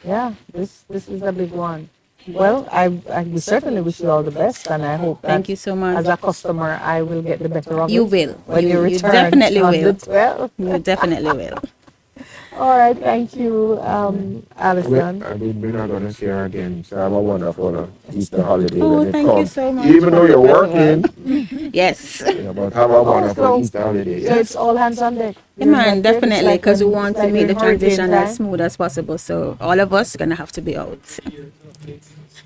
Yeah, this is a big one. Well, I certainly wish you all the best, and I hope that Thank you so much. as a customer, I will get the better of You it will. when you You return definitely on will. the 12th. You definitely will. All right, thank you, Alison. We're not going to see her again. So have a wonderful Easter holiday. Oh, when it thank you comes. so much. Even though you're working, Yes. yeah, but have a wonderful so- Easter holiday. So Yeah? it's all hands on deck. Yeah, man, definitely, because we when- want it's to like make the during hurricane transition time. as smooth as possible. So all of us gonna have to be out.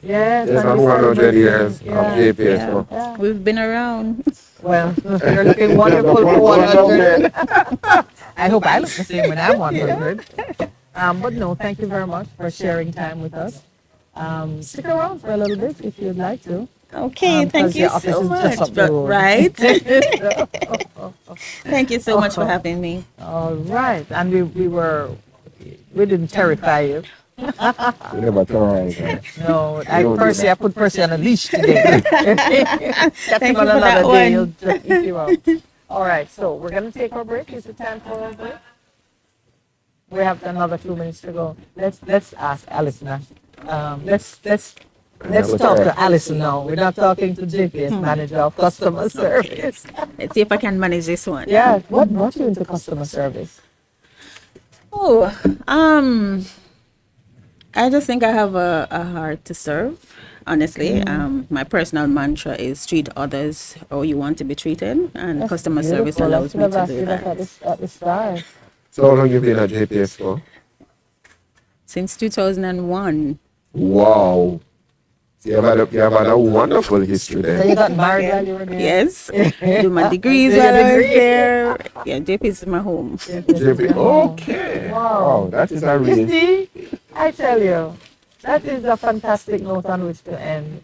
Yes, There's and on we 100 celebrate years you. of JPS. So. Yeah. We've been around. Well, you're looking wonderful for 100. I hope I look the same when I'm 100. But no, thank you very much for sharing time with us. Stick around for a little bit if you'd like to. Okay, thank 'cause you your office so is just much. up the road. Right? Thank you so much for having me. All right, and we didn't terrify you. We never terrorize her. No, don't do I put Percy on a leash today. Catch him you on for that another day, one. he'll just eat you up. All right, so we're gonna take our break. Is it time for a break? We have another 2 minutes to go. Let's ask Alison. Let's talk to Alison now. We're not talking to JPS, manager of customer service. Let's see if I can manage this one. Yeah, what brought you into customer service? Oh, I just think I have a heart to serve. Honestly, my personal mantra is treat others how you want to be treated, and That's customer service beautiful. allows me I should to have do asked you that. at the start. So how long you been at JPS for? Since 2001. Wow. So you have had a wonderful history So you there. got married while you were there? Yes, do my degrees Did your while I was degree? there. Yeah, JP is my home. JP, okay. Wow. Wow, that is a You really... see, I tell you, that is a fantastic note on which to end.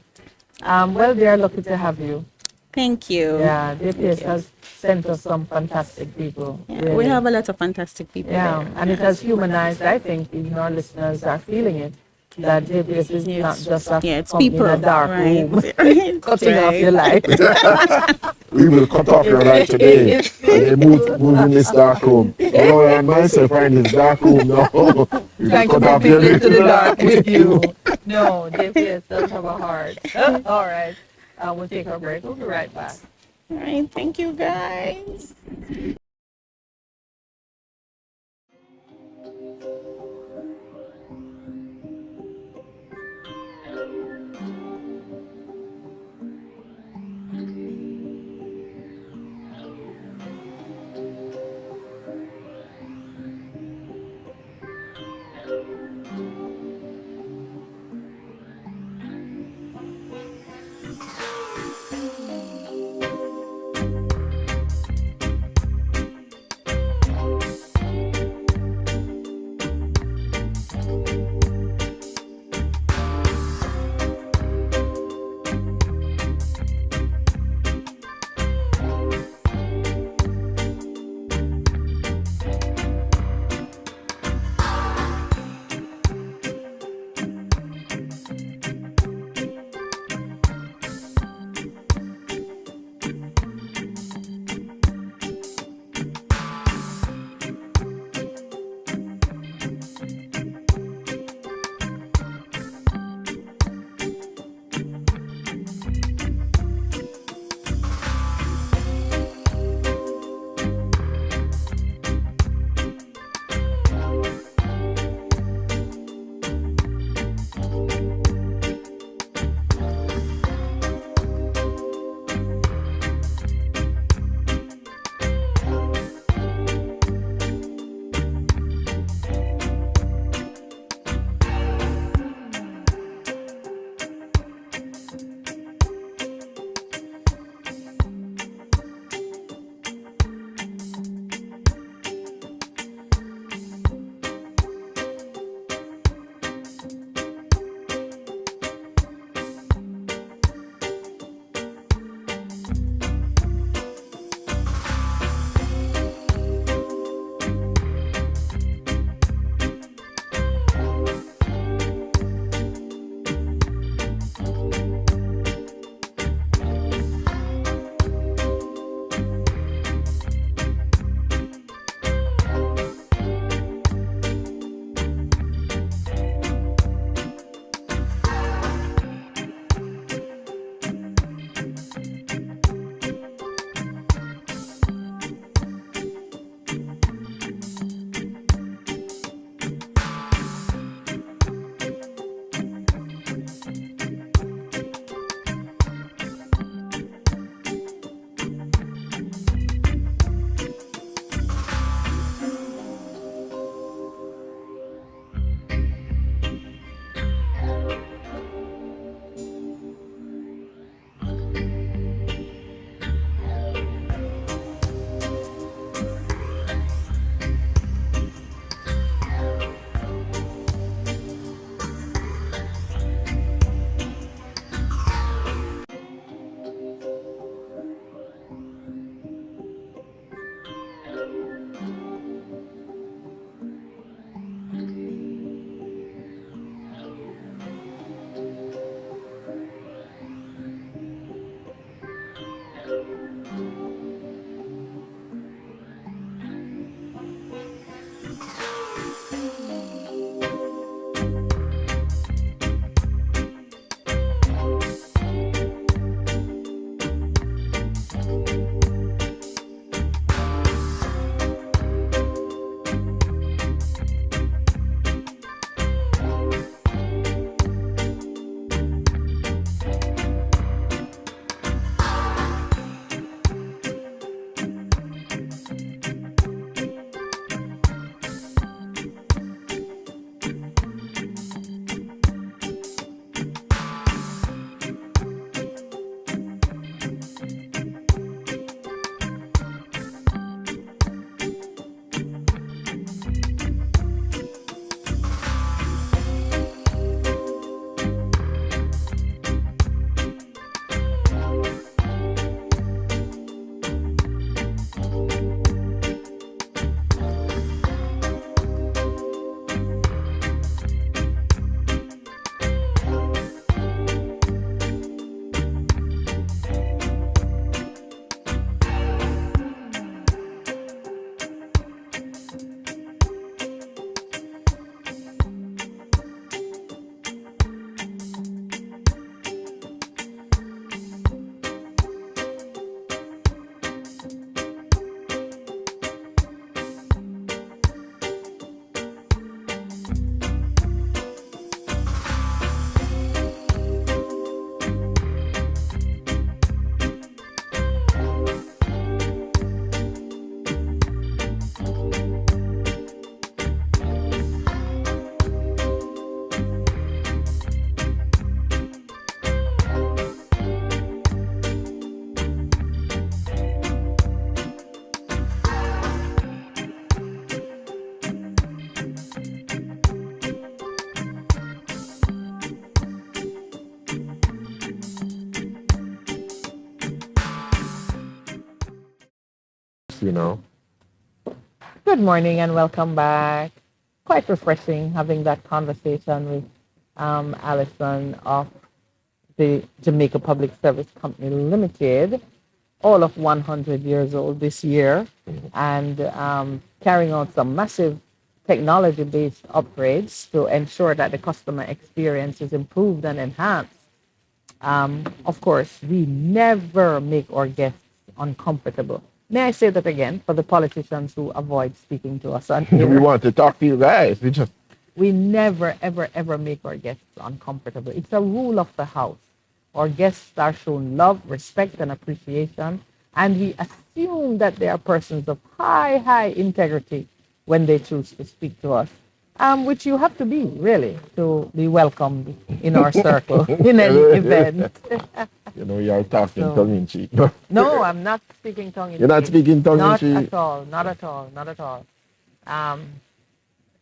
Well, they are lucky to have you. Thank you. Yeah, JPS has sent us some fantastic people. Yeah, really. we have a lot of fantastic people Yeah, there. and it has humanized, I think, even our listeners are feeling it, that JPS is not just a Yeah, it's company people. in a dark right. room, cutting off your life. we will cut off your light today. And they move in this dark room. Although I myself are in this dark room now. We will Trying to cut bring off your people into the dark light. with you. No, JPS does have a heart. All right. We'll take our break. We'll be right back. All right, thank you guys. you know. Good morning and welcome back. Quite refreshing having that conversation with Alison of the Jamaica Public Service Company Limited, all of 100 years old this year, and carrying out some massive technology-based upgrades to ensure that the customer experience is improved and enhanced. Of course, we never make our guests uncomfortable. May I say that again for the politicians who avoid speaking to us on We here? want to talk to you guys. We just We never, ever, ever make our guests uncomfortable. It's a rule of the house. Our guests are shown love, respect, and appreciation, and we assume that they are persons of high, high integrity when they choose to speak to us, which you have to be, really, to be welcomed in our circle in any event. you know, you're talking So- tongue in cheek. No, I'm not speaking tongue in You're not cheek. speaking tongue in Not cheek. at all, not at all, not at all.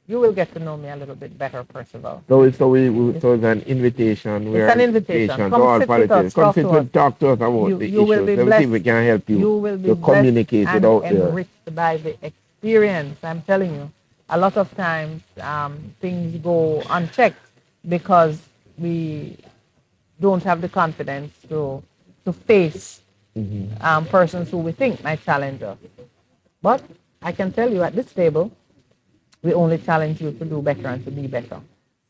You will get to know me a little bit better, Percival. So it's an invitation. We're an invitation. to Come all sit with politicians. us, Come talk sit to with, us. talk to us about You- the you will issues. be Let me see blessed. if we can help you, You will be to blessed communicate and it out there. enriched by the experience. I'm telling you, a lot of times things go unchecked because we don't have the confidence to face persons who we think might challenge us. But I can tell you at this table, we only challenge you to do better and to be better.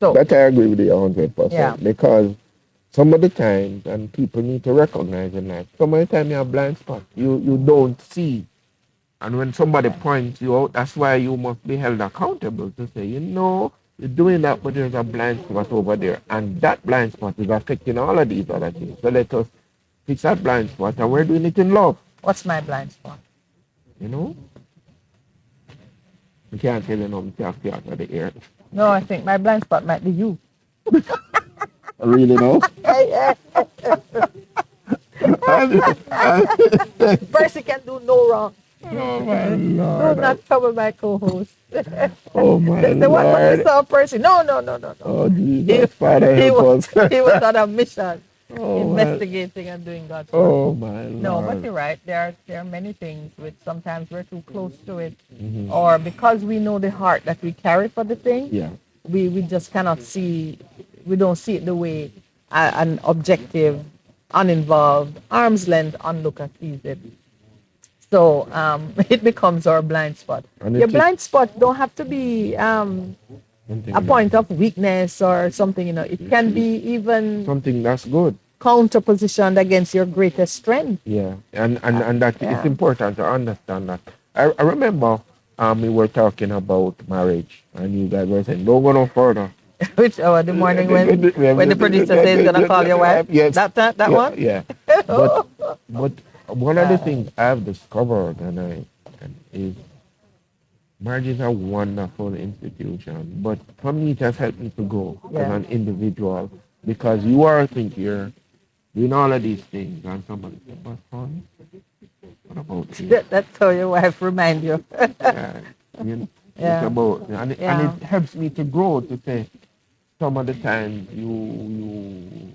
So, That I agree with you 100%. Yeah. Because some of the times, and people need to recognize in life, some of the time you have blind spot. You don't see. And when somebody points you out, that's why you must be held accountable to say, you know, you're doing that, but there's a blind spot over there. And that blind spot is affecting all of these other things. So let us fix that blind spot, and we're doing it in love, what's my blind spot? you know? You can't tell you no, you have to out of the air. No, I think my blind spot might be you. Really, no? Percy can do no wrong. Oh, my Do Lord. not trouble my co-host. Oh, my The one when we Lord. saw Percy. No, no, no, no, no. Oh, Jesus. Father, He help was, us. he was on a mission, Oh, my, investigating and doing God's work. oh, my No, but Lord. you're right. There are many things which sometimes we're too close to it, Mm-hmm. or because we know the heart that we carry for the thing, Yeah. we just cannot see. We don't see it the way an objective, uninvolved, arm's length onlooker sees it. So it becomes our blind spot. And Your it is- blind spot don't have to be a point of weakness or something. You know, it can be even Something that's good. counterpositioned against your greatest strength. Yeah. And that Yeah. it's important to understand that. I remember we were talking about marriage, and you guys were saying, don't go no further. Which hour? The morning when the producer says he's gonna call your wife. Yes. That yeah, one. Yeah. But one of the things I've discovered is marriage is a wonderful institution. But for me, it has helped me to grow as Yeah. an individual, because you are thinking you're doing all of these things, and somebody says, but son, what about you? That's how your wife remind you. Yeah, you know, Yeah. it's about, and Yeah. it helps me to grow, to say some of the time you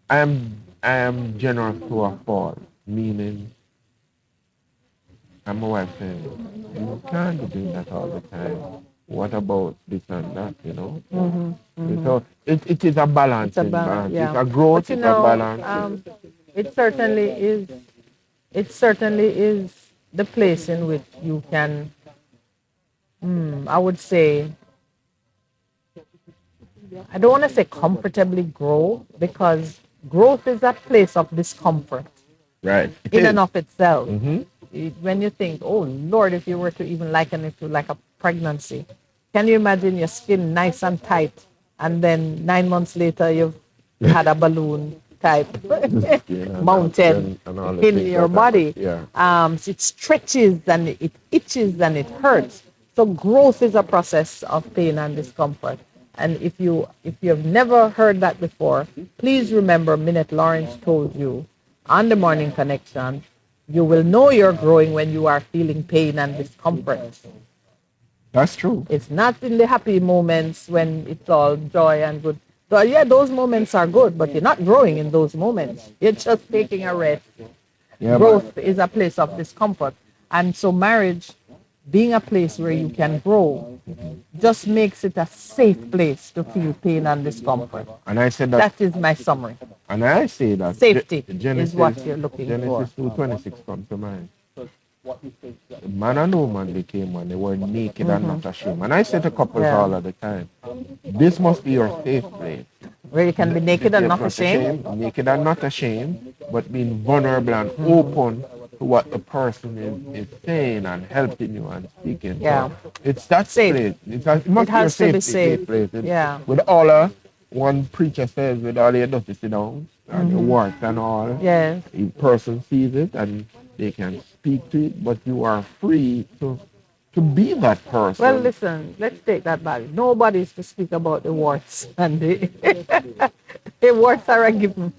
I am generous to a fault, meaning I'm my wife saying, you can't be doing that all the time. What about this and that, you know? So it is a balance. It's a balance. Yeah. It's a growth, But you it's know, a balance. it certainly is. It certainly is the place in which you can. I would say. I don't want to say comfortably grow, because growth is a place of discomfort Right. in and of itself. Mhm. When you think, oh Lord, if you were to even liken it to like a pregnancy, can you imagine your skin nice and tight, and then 9 months later you've had a balloon type Yeah, mounted and all the in things your that body? happen. Yeah. It stretches and it itches and it hurts. So growth is a process of pain and discomfort. And if you have never heard that before, please remember Minette Lawrence told you on the Morning Connection, you will know you're growing when you are feeling pain and discomfort. That's true. It's not in the happy moments when it's all joy and good. So yeah, those moments are good, but you're not growing in those moments. You're just taking a rest. Yeah, Growth is a place of discomfort. And so marriage being a place where you can grow just makes it a safe place to feel pain and discomfort. And I said that, That is my summary. and I say that Safety Genesis, is what you're looking for. Genesis 2:26 comes to mind. The man and woman became one. They were naked and not ashamed. And I say to couples Yeah. all of the time, this must be your safe place. Where you can be naked and not Not ashamed. naked and not ashamed, but being vulnerable and open to what the person is saying and helping you and speaking. Yeah. So it's that Safe. place. It must It has be to your be safe safe. place. Yeah. With all one preacher says, with all your dirty sit down and your work and all, Yes. a person sees it and they can speak to it, but you are free to be that person. Well, listen, let's take that back. Nobody is to speak about the warts and the warts are a given.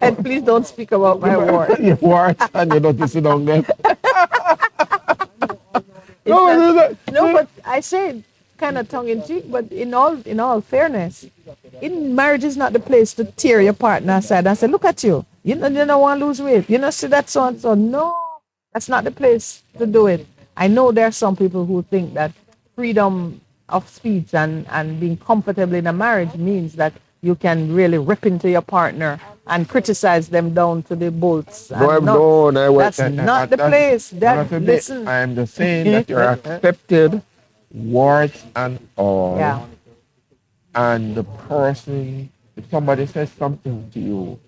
And please don't speak about my warts. Your work and you don't sit down there. No, but I say kind of tongue in cheek, but in all fairness, in marriage is not the place to tear your partner aside and say, look at you. You don't want to lose weight. You know, see that so and so. No, that's not the place to do it. I know there are some people who think that freedom of speech and being comfortable in a marriage means that you can really rip into your partner and criticize them down to the bolts. And that's not the place. Listen. I am just saying that you're accepted, warts and all. Yeah. And the person, if somebody says something to you,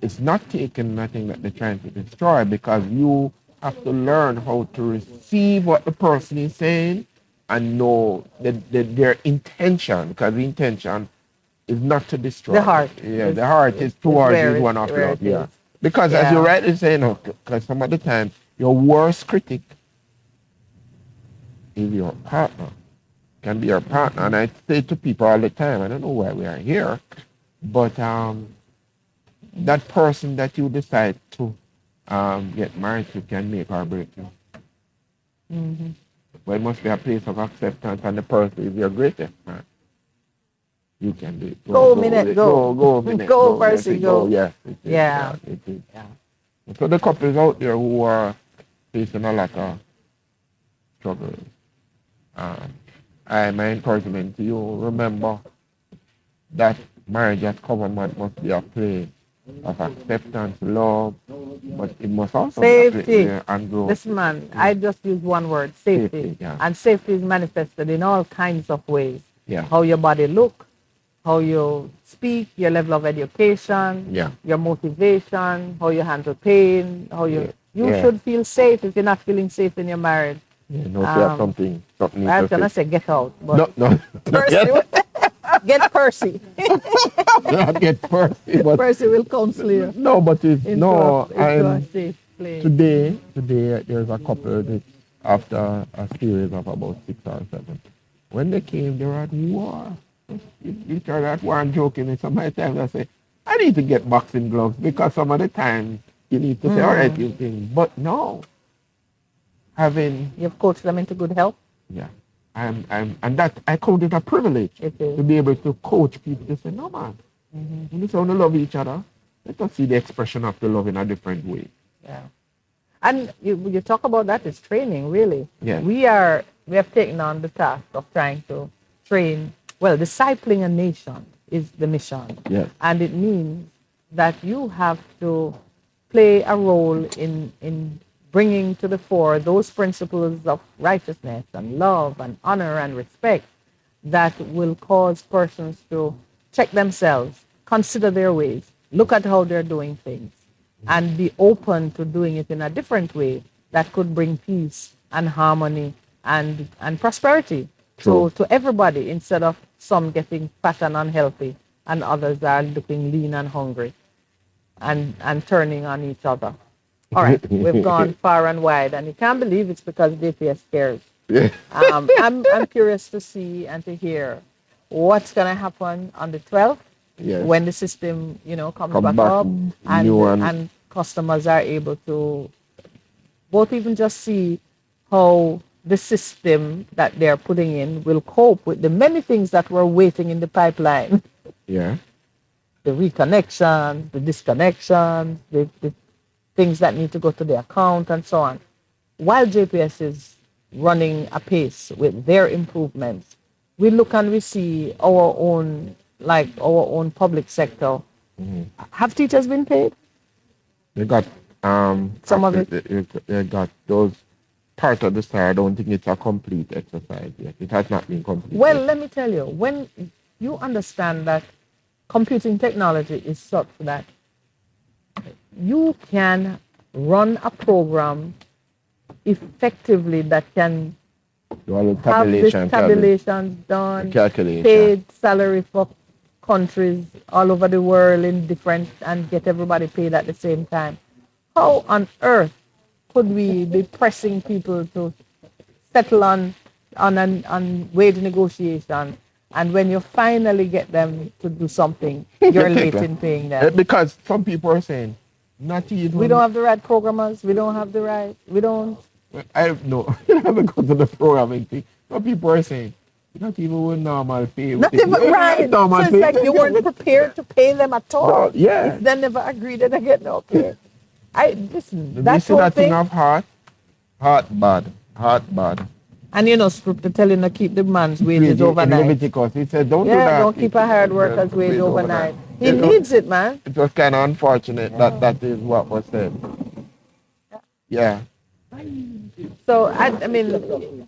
it's not taking nothing that they're trying to destroy, because you have to learn how to receive what the person is saying and know their intention, because the intention is not to destroy. The heart. Yeah, the heart is towards is one of love. Yeah. Because as you rightly say, because some of the time your worst critic is your partner. Can be your partner. And I say to people all the time, I don't know why we are here, but that person that you decide to get married to can make or break you. Mm-hmm. But it must be a place of acceptance, and the person is your greatest man. You can do it. Go, minute, go. Go, minute, go, Percy, go. Yes. Yeah. So the couples out there who are facing a lot of struggles, my encouragement to you, remember that marriage as covenant must be a place of acceptance, love, but it must also safety. Be a place and growth. Listen, man, I just use one word, safety. Yeah. And safety is manifested in all kinds of ways. Yeah. How your body look, how you speak, your level of education, Yeah. your motivation, how you handle pain, how you should feel safe. If you're not feeling safe in your marriage, something I was gonna say get out, but no. Percy, get Percy. Not get Percy, but Percy will counsel you. no, but it's into a safe place. Today there's a couple that after a series of about 6 or 7, when they came, they were at war. You try that one joking, and sometimes I say, I need to get boxing gloves, because some of the time you need to say, all right, you think, but no. You've coached them into good health. Yeah. And that I count it a privilege to be able to coach people to say, no man, when you want to love each other, let us see the expression of the love in a different way. Yeah. And you talk about that as training, really. Yeah. We have taken on the task of trying to train, discipling a nation is the mission. Yeah. And it means that you have to play a role in bringing to the fore those principles of righteousness and love and honor and respect that will cause persons to check themselves, consider their ways, look at how they're doing things, and be open to doing it in a different way that could bring peace and harmony and prosperity to everybody, instead of some getting fat and unhealthy and others are looking lean and hungry and turning on each other. All right, we've gone far and wide, and you can't believe it's because DPS cares. Yeah. I'm curious to see and to hear what's going to happen on the 12th when the system, comes back up and customers are able to both even just see how the system that they're putting in will cope with the many things that were waiting in the pipeline. Yeah. The reconnection, the disconnection, the things that need to go to the account and so on. While JPS is running apace with their improvements, we look and we see our own, like our own public sector. Have teachers been paid? They got Some of it. they got those part of the story. I don't think it's a complete exercise yet. It has not been complete. Well, yet. let me tell you, when you understand that computing technology is such that you can run a program effectively that can Do all the have this tabulation, tabulations done, calculation. paid salary for countries all over the world in different, and get everybody paid at the same time. How on earth could we be pressing people to settle on wage negotiation, and when you finally get them to do something, you're late in paying them? Because some people are saying, not even. We don't have the right programmers. We don't have the right. We don't. I no. I haven't gone to the programming thing. Some people are saying, not even with normal pay. Not even right. So Normal it's pay. like you weren't prepared to pay them at all. Well, yeah. If they never agreed that they get no pay. I listen. They That's see whole that thing thing. of heart bad. And you know, scripture telling to keep the man's wages In overnight. Leviticus, he said, don't do Yeah, that. don't keep a hard worker's wage overnight. He needs it, man. It was kind of unfortunate that that is what was said. Yeah. So I mean,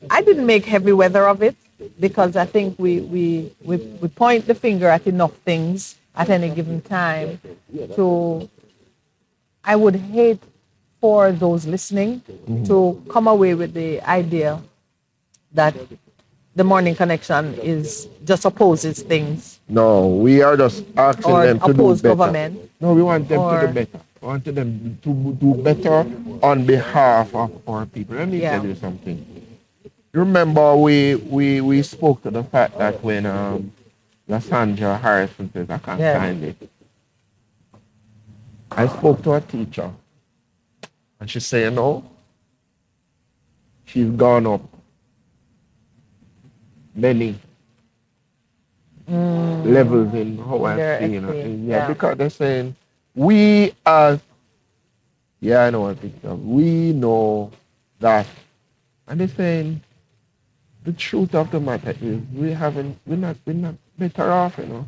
I didn't make heavy weather of it because I think we point the finger at enough things at any given time. To I would hate for those listening to come away with the idea that the morning connection is just opposes things No, we are just asking or them to do oppose better. government. No, we want them to or- do better. We want them to do better on behalf of our people. Let me Yeah. tell you something. You remember we spoke to the fact that when Lysandra Harrison says I can't Yeah. find it. I spoke to a teacher and she said, you know, she's gone up many levels in how I Their see, you know. esteem, Yeah, yeah. because they're saying we as I know what Victor. We know that, and they're saying the truth of the matter is we're not better off, you know.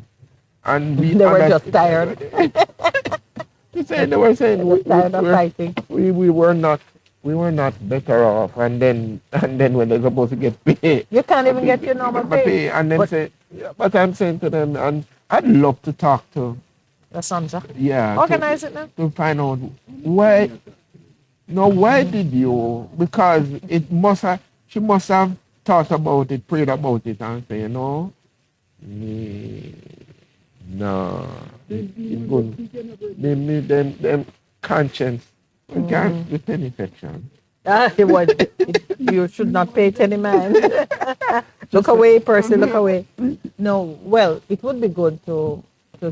And we They were just tired. they were saying Tired of fighting. we were not better off, and then when they're supposed to get paid, You can't even get your normal pay. and then But- say, yeah, but I'm saying to them, and I'd love to talk to, The Sandra. yeah, Organize it now. to find out why. No, why did you? Because she must have thought about it, prayed about it, and say, you know, no, it's good. Them conscience, we can't with any infection. You should not pay it any mind. Look away, Percy, look away. No, well, it would be good to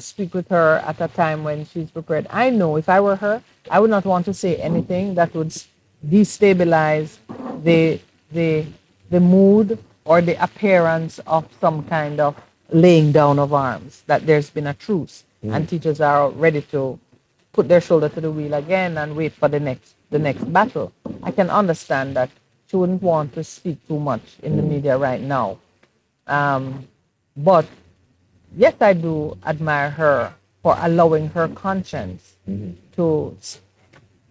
speak with her at a time when she's prepared. I know if I were her, I would not want to say anything that would destabilize the mood or the appearance of some kind of laying down of arms, that there's been a truce and teachers are ready to put their shoulder to the wheel again and wait for the next battle. I can understand that she wouldn't want to speak too much in the media right now. But yes, I do admire her for allowing her conscience to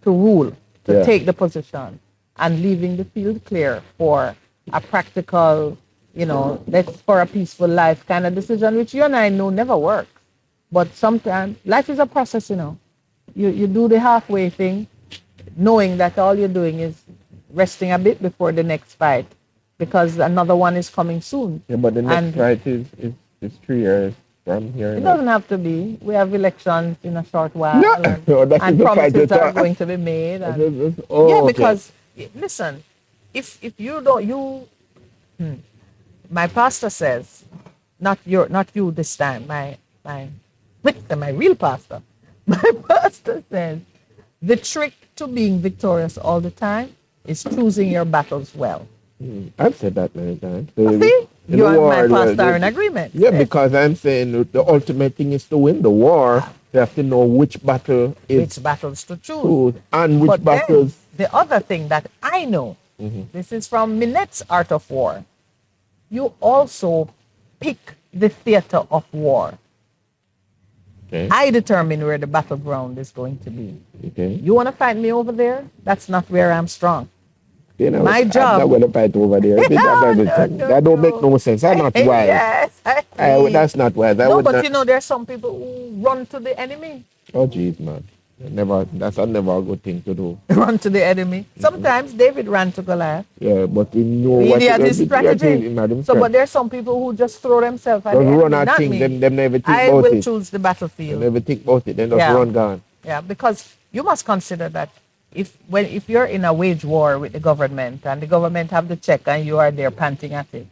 rule, to take the position, and leaving the field clear for a practical, let's for a peaceful life kind of decision, which you and I know never works. But sometimes life is a process, You do the halfway thing, knowing that all you're doing is resting a bit before the next fight, because another one is coming soon. Yeah, but the next And fight is 3 years from here. it doesn't have to be. We have elections in a short while, No. and, No, that and is the fight promises that are I- going to be made. And, Oh, okay. because listen, if you don't, my pastor says, not you this time, my real pastor. My pastor says the trick to being victorious all the time is choosing your battles well. I've said that many times. See, In you the and my war, pastor are in agreement. Yeah, because I'm saying the ultimate thing is to win the war. You have to know which battle is which battles to choose. choose and which But then, battles. the other thing that I know, this is from Minette's Art of War, you also pick the theater of war. Okay. I determine where the battleground is going to be. Okay. You want to fight me over there? That's not where I'm strong. You know, My job- I'm not going to fight over there. That don't make no sense. That's not wise. Yes, I agree. That's not wise. No, but you know, there are some people who run to the enemy. Oh, jeez, man. That's never a good thing to do. Run to the enemy. Sometimes David ran to Goliath. Yeah, but you know He what had his you strategy. imagine So, but there are some people who just throw themselves at the Just enemy, run at not thing, me. them never think I about will it. choose the They battlefield. never think about it. Then just Yeah. run gone. Yeah, because you must consider that if you're in a wage war with the government and the government have the check and you are there panting at it,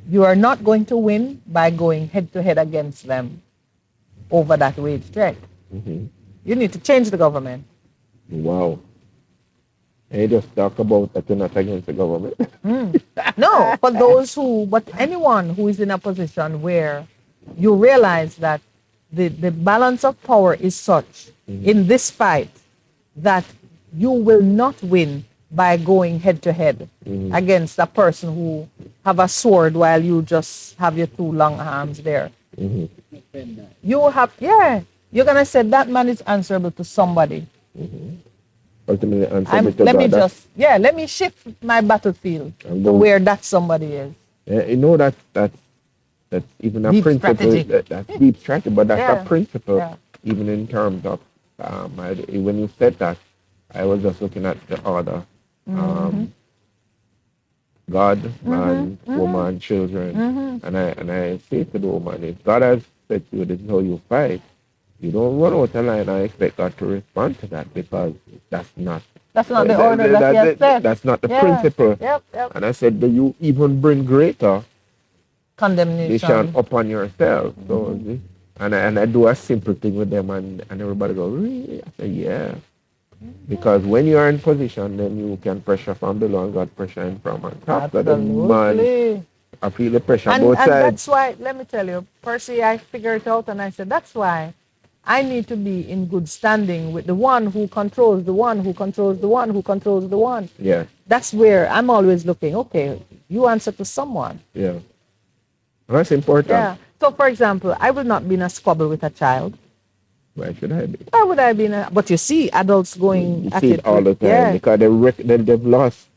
you are not going to win by going head to head against them over that wage check. You need to change the government. Wow. And you just talk about that you're not against the government. No, for those but anyone who is in a position where you realize that the balance of power is such in this fight that you will not win by going head to head against a person who have a sword while you just have your two long arms there. You have, you're going to say that man is answerable to somebody. Ultimately, answer to Let me God. let me shift my battlefield I'm to going- where that somebody is. You know that's even a Deep principle. strategy. That's deep strategy, but that's Yeah. a principle. Yeah. Even in terms of when you said that, I was just looking at the order. God, man, woman, children, and I say to the woman, if God has said to you, this is how you fight. You don't run out of line and expect God to respond to that because that's not. That's not the order that he has set. That's not the Yeah. principle. Yep. And I said, do you even bring greater Condemnation. upon yourself? So, and I do a simple thing with them, and everybody go, really? I say, yeah. Because when you are in position, then you can pressure from below and God pressure in from on top. So the man, Absolutely. I feel the pressure And both sides. that's why, let me tell you, Percy, I figured it out and I said, that's why I need to be in good standing with the one who controls the one who controls the one who controls the one. Yeah, That's where I'm always looking, okay, you answer to someone. yeah. That's important. Yeah. So, for example, I will not be in a squabble with a child. Why should I be? Why would I be in a... But you see adults going You at see it all the time Yeah. because they've lost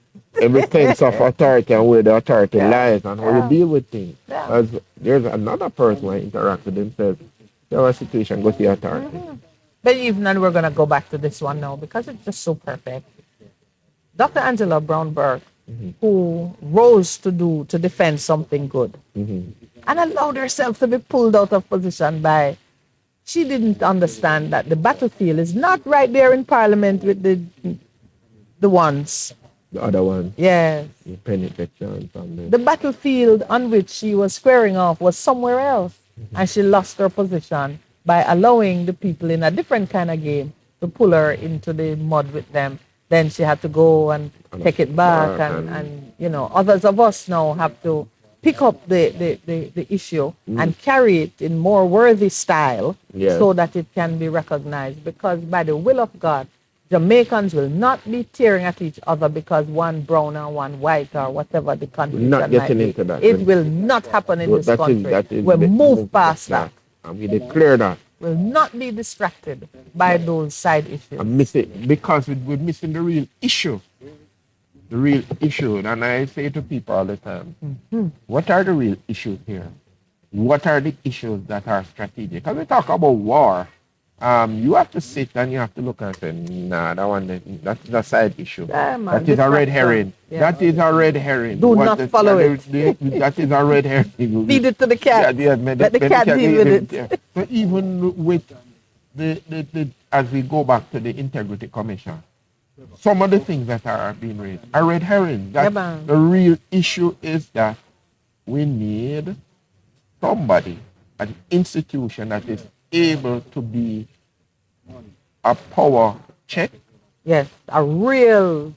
every sense of authority and where the authority Yeah. lies and how Yeah. you deal with things. Yeah. Because there's another person who interact with him says, there was a situation, go see authority. But even then, we're going to go back to this one now because it's just so perfect. Dr. Angela Brown-Burke, who rose to defend something good and allowed herself to be pulled out of position by, she didn't understand that the battlefield is not right there in Parliament with the ones. The other one, Yes. the penetration from The battlefield on which she was squaring off was somewhere else. And she lost her position by allowing the people in a different kind of game to pull her into the mud with them. Then she had to go and take it back. And you know, others of us now have to pick up the issue and carry it in more worthy style so that it can be recognized. Because by the will of God, Jamaicans will not be tearing at each other because one brown and one white or whatever the condition not might getting be. into that. It will not happen in this country. We'll move past that. And we declare that. Will not be distracted by those side issues. And miss it because we're missing the real issue. The real issue. And I say to people all the time, what are the real issues here? What are the issues that are strategic? Because we talk about war. You have to sit and you have to look and say, nah, that's a side issue. Yeah, man, that is a red distraction. herring. Yeah. That is a red herring. Do not follow it. That is a red herring. Feed it to the cat. Let the cat deal with it. Yeah. So even with the as we go back to the Integrity Commission, some of the things that are being raised are red herring. Yeah, man. The real issue is that we need somebody, an institution that is able to be a power check. Yes, a real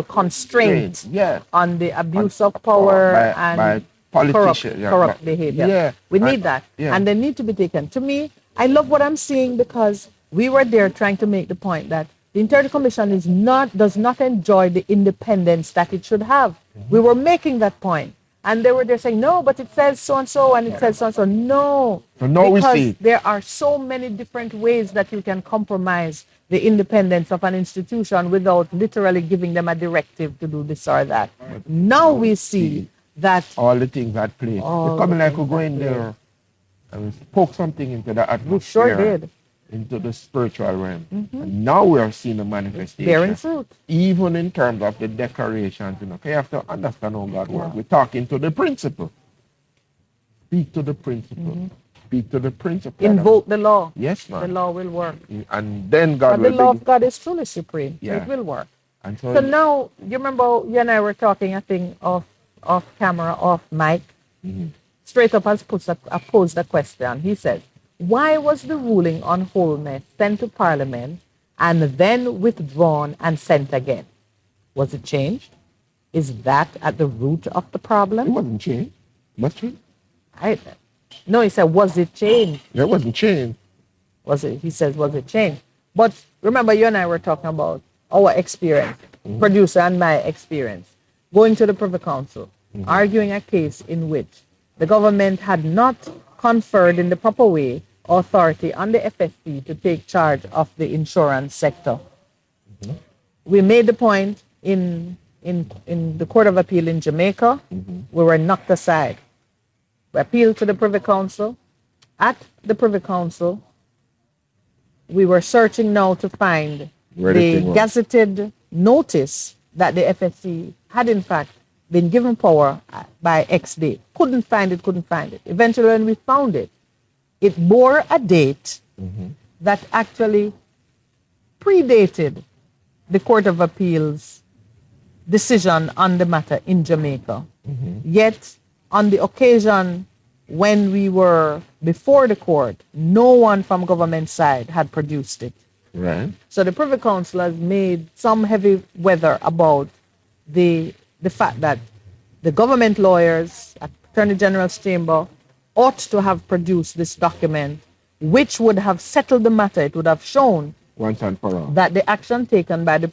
constraint Yes. on the abuse of power by politician. Yeah, corrupt behavior. yeah. We need that. Yeah. And they need to be taken. To me, I love what I'm seeing because we were there trying to make the point that the Internal Commission does not enjoy the independence that it should have. We were making that point. And they were there saying, no, but it says so and so and it says so and so. No. So now we because see. there are so many different ways that you can compromise the independence of an institution without literally giving them a directive to do this or that. Now we see that all the things at play. It's coming like we go in there and we spoke something into the atmosphere. we sure did. Into the spiritual realm. And now we are seeing the manifestation. Bearing fruit. Even in terms of the decorations, you know, 'cause you have to understand how God works. We're talking to the principle. Speak to the principle. Speak to the principle. Invoke the law. Yes, man. The law will work. And then God But will the law begin. of God is truly supreme. Yeah. It will work. And So now, you remember you and I were talking, I think, off camera, off mic. Straight up has posed a question. He said, why was the ruling on wholeness sent to Parliament and then withdrawn and sent again? Was it changed? Is that at the root of the it problem? wasn't changed. Was it? No, he said, was it changed? It wasn't changed. He says, was it changed? But remember, you and I were talking about our experience, producer and my experience, going to the Privy Council, arguing a case in which the government had not conferred in the proper way authority on the FSC to take charge of the insurance sector. We made the point in the Court of Appeal in Jamaica. We were knocked aside. We appealed to the Privy Council. At the Privy Council, we were searching now to find the gazetted notice that the FSC had in fact been given power by X date. Couldn't find it. Eventually, when we found it, it bore a date that actually predated the Court of Appeal's decision on the matter in Jamaica. Yet, on the occasion when we were before the court, no one from government side had produced it. Right. So the Privy Council has made some heavy weather about the fact that the government lawyers at Attorney General's chamber ought to have produced this document, which would have settled the matter. It would have shown Once and for all. that the action taken by the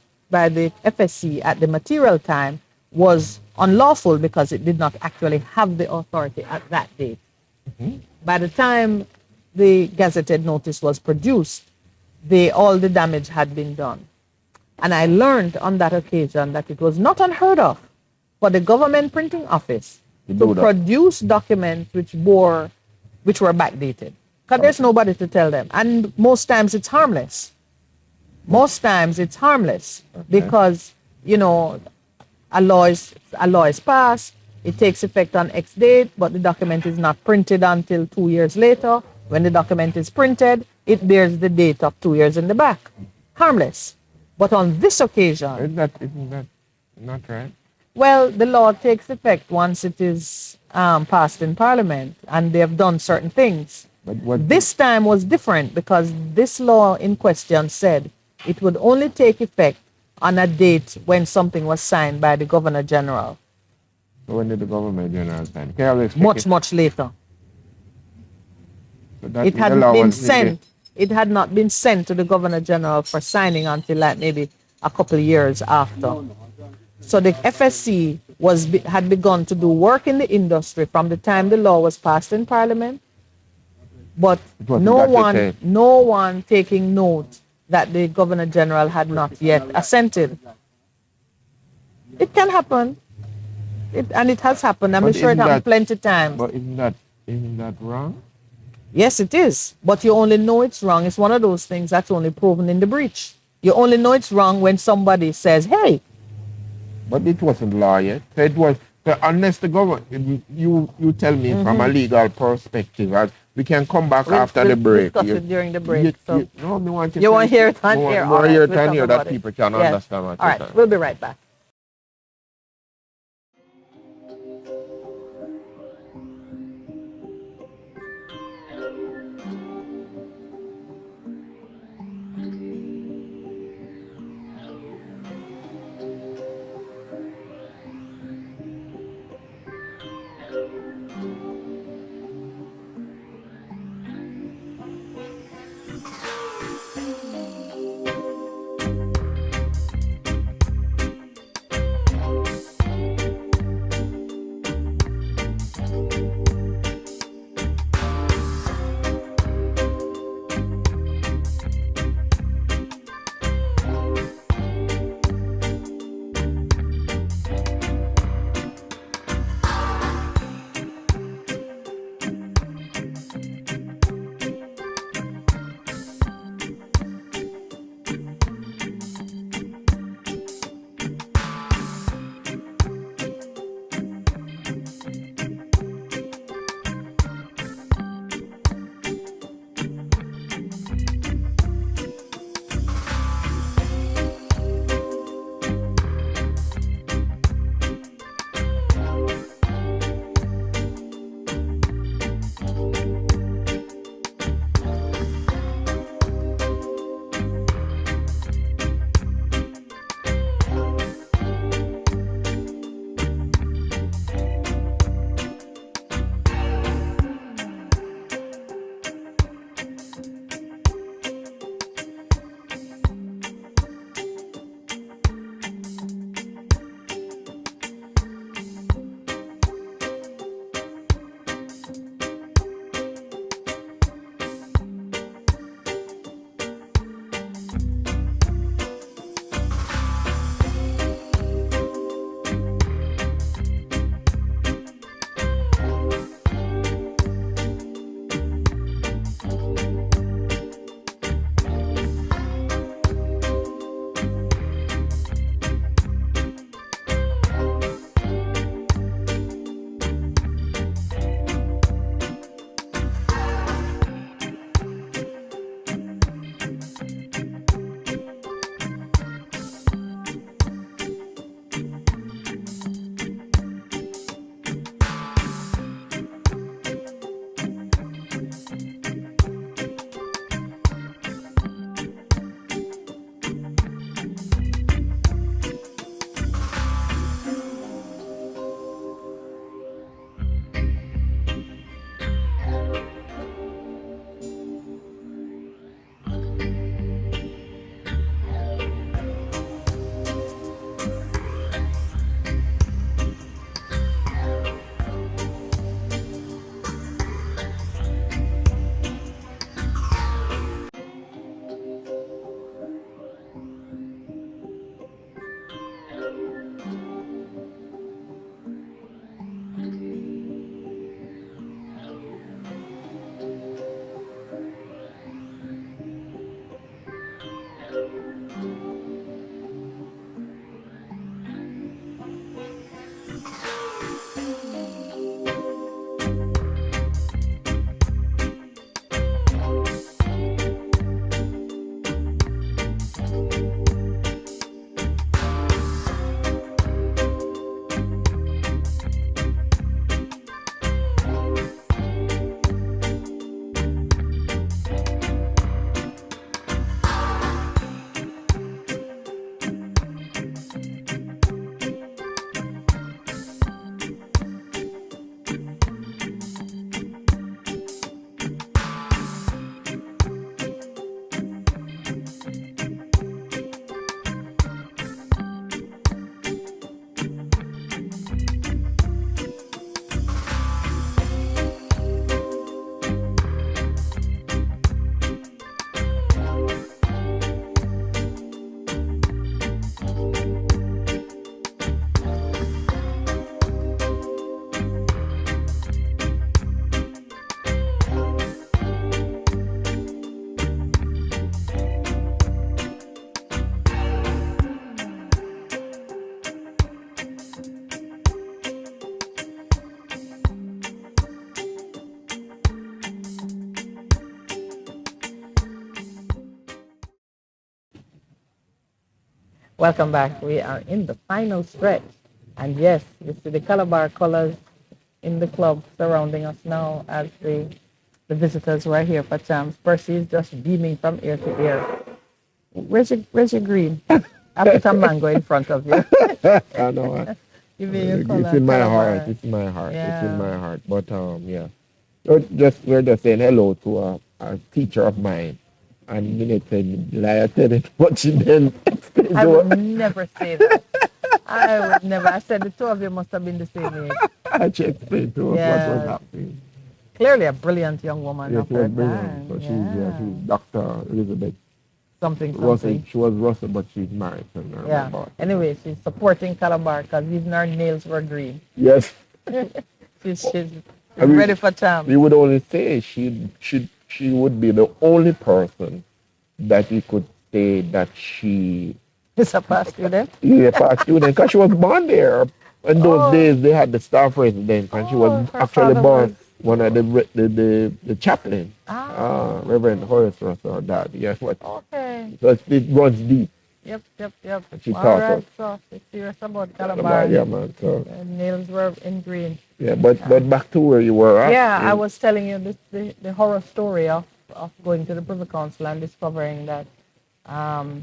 FSC at the material time was unlawful because it did not actually have the authority at that date. By the time the gazetted notice was produced, all the damage had been done. And I learned on that occasion that it was not unheard of for the government printing office to produce documents which were backdated. Because there's nobody to tell them. And most times it's harmless. Because, you know, a law is passed, it takes effect on X date, but the document is not printed until 2 years later. When the document is printed, it bears the date of 2 years in the back. Harmless. But on this occasion... Isn't that not right? Well, the law takes effect once it is passed in Parliament, and they have done certain things. But this time was different because this law in question said it would only take effect on a date when something was signed by the Governor General. So when did the government general sign? Much later. So It had not been sent to the Governor General for signing until like maybe a couple of years after. So the FSC had begun to do work in the industry from the time the law was passed in Parliament, but no one taking note that the Governor General had not yet assented. It can happen, and it has happened. I'm sure it happened plenty of times. But isn't that wrong? Yes, it is. But you only know it's wrong. It's one of those things that's only proven in the breach. You only know it's wrong when somebody says, hey. But it wasn't law yet. So it was, unless the government, you tell me from a legal perspective, we can come back after the break. Discuss it during the break. You want to hear it on air? You want to hear it on air that people can understand what all right, we'll be right back. Welcome back. We are in the final stretch. And yes, you see the Calabar colors in the club surrounding us now as the visitors were here for champs. Percy is just beaming from ear to ear. Where's your green? I put a mango in front of you. I know. Give me your It's color, in my Calabar. heart. It's in my heart. It's in Yeah. my heart. But yeah. We're just saying hello to a teacher of mine. And Minute said, Liar tell it, but she then explained I to would her. never say that. I would never. I said the two of you must have been the same age. And she explained to us what was Yeah. happening. Clearly a brilliant young woman Yes, of she her was brilliant. time. So Yeah. she's Dr. Elizabeth Something, Russell. something. She was Russell, but she's married. So I Yeah. remember. Anyway, she's supporting Calabar because even her nails were green. Yes. She's I mean, ready for champ. we would only say she would be the only person that we could say that she It's a past student. is a past student because she was born there. In those Oh. days, they had the staff resident, and she Oh, was her actually father born was- one of the chaplain, Ah. Reverend Horace Russell, dad. Yes, what? Okay. So it runs deep. Yep. She All taught right, us. so she's serious about Calabar. Yeah, man. So The nails were in green. yeah, but back to where you were at. Yeah, I was telling you the horror story of going to the Privy Council and discovering that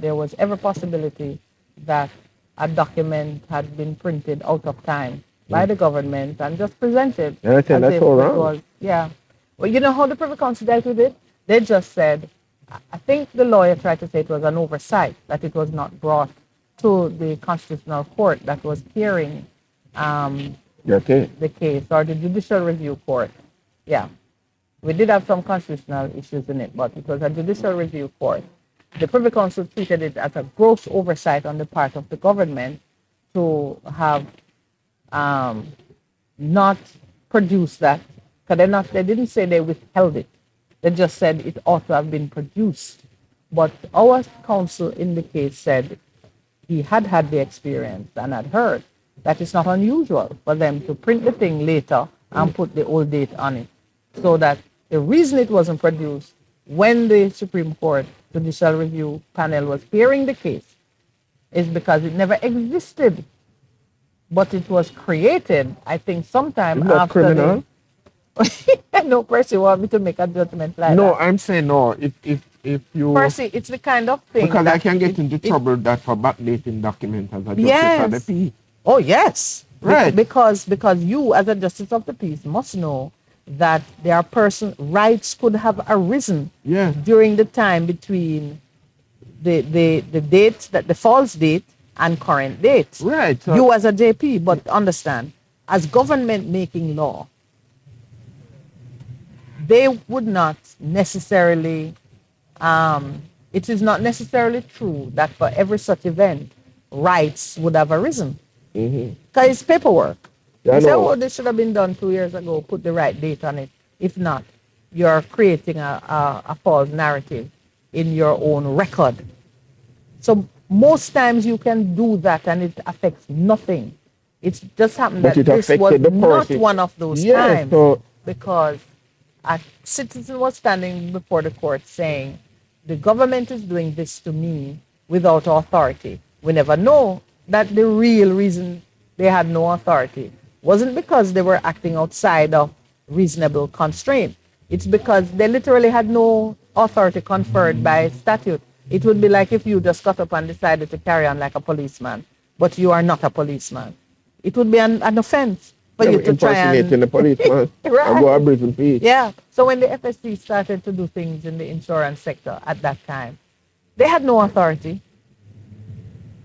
there was every possibility that a document had been printed out of time by the government and just presented Yeah, I think as that's if all it wrong. was, yeah. Well, you know how the Privy Council dealt with it? They just said, I think the lawyer tried to say it was an oversight, that it was not brought to the Constitutional Court that was hearing Okay. the case, or the Judicial Review Court. Yeah. We did have some constitutional issues in it, but it was a Judicial Review Court. The Privy Council treated it as a gross oversight on the part of the government to have not produced that. Because they didn't say they withheld it. They just said it ought to have been produced. But our counsel in the case said he had had the experience and had heard that it's not unusual for them to print the thing later and put the old date on it. So that the reason it wasn't produced when the Supreme Court Judicial Review panel was hearing the case is because it never existed. But it was created, I think, sometime Isn't that after criminal? no, Percy want me to make a judgment like No, that. I'm saying no. If you Percy, it's the kind of thing because that I can get it- into it- trouble that for backdating documents as a justice Yes. of the peace. Oh yes, Right. Because you, as a justice of the peace, must know that their person rights could have arisen Yeah. during the time between the date, that the false date and current date. Right. So You as a JP, but understand, as government making law, they would not necessarily. It is not necessarily true that for every such event, rights would have arisen. Because it's paperwork. Yeah, I You say, know. oh, this should have been done 2 years ago, put the right date on it. If not, you're creating a false narrative in your own record. So most times you can do that and it affects nothing. It's just happened But that it this was affected the not person. one of those Yes, times so- because a citizen was standing before the court saying, the government is doing this to me without authority. We never know that the real reason they had no authority wasn't because they were acting outside of reasonable constraint. It's because they literally had no authority conferred by statute. It would be like if you just got up and decided to carry on like a policeman, but you are not a policeman. It would be an offense for you to try impersonating and... the policeman. Right. I go a prison fees. Yeah. So when the FSC started to do things in the insurance sector at that time, they had no authority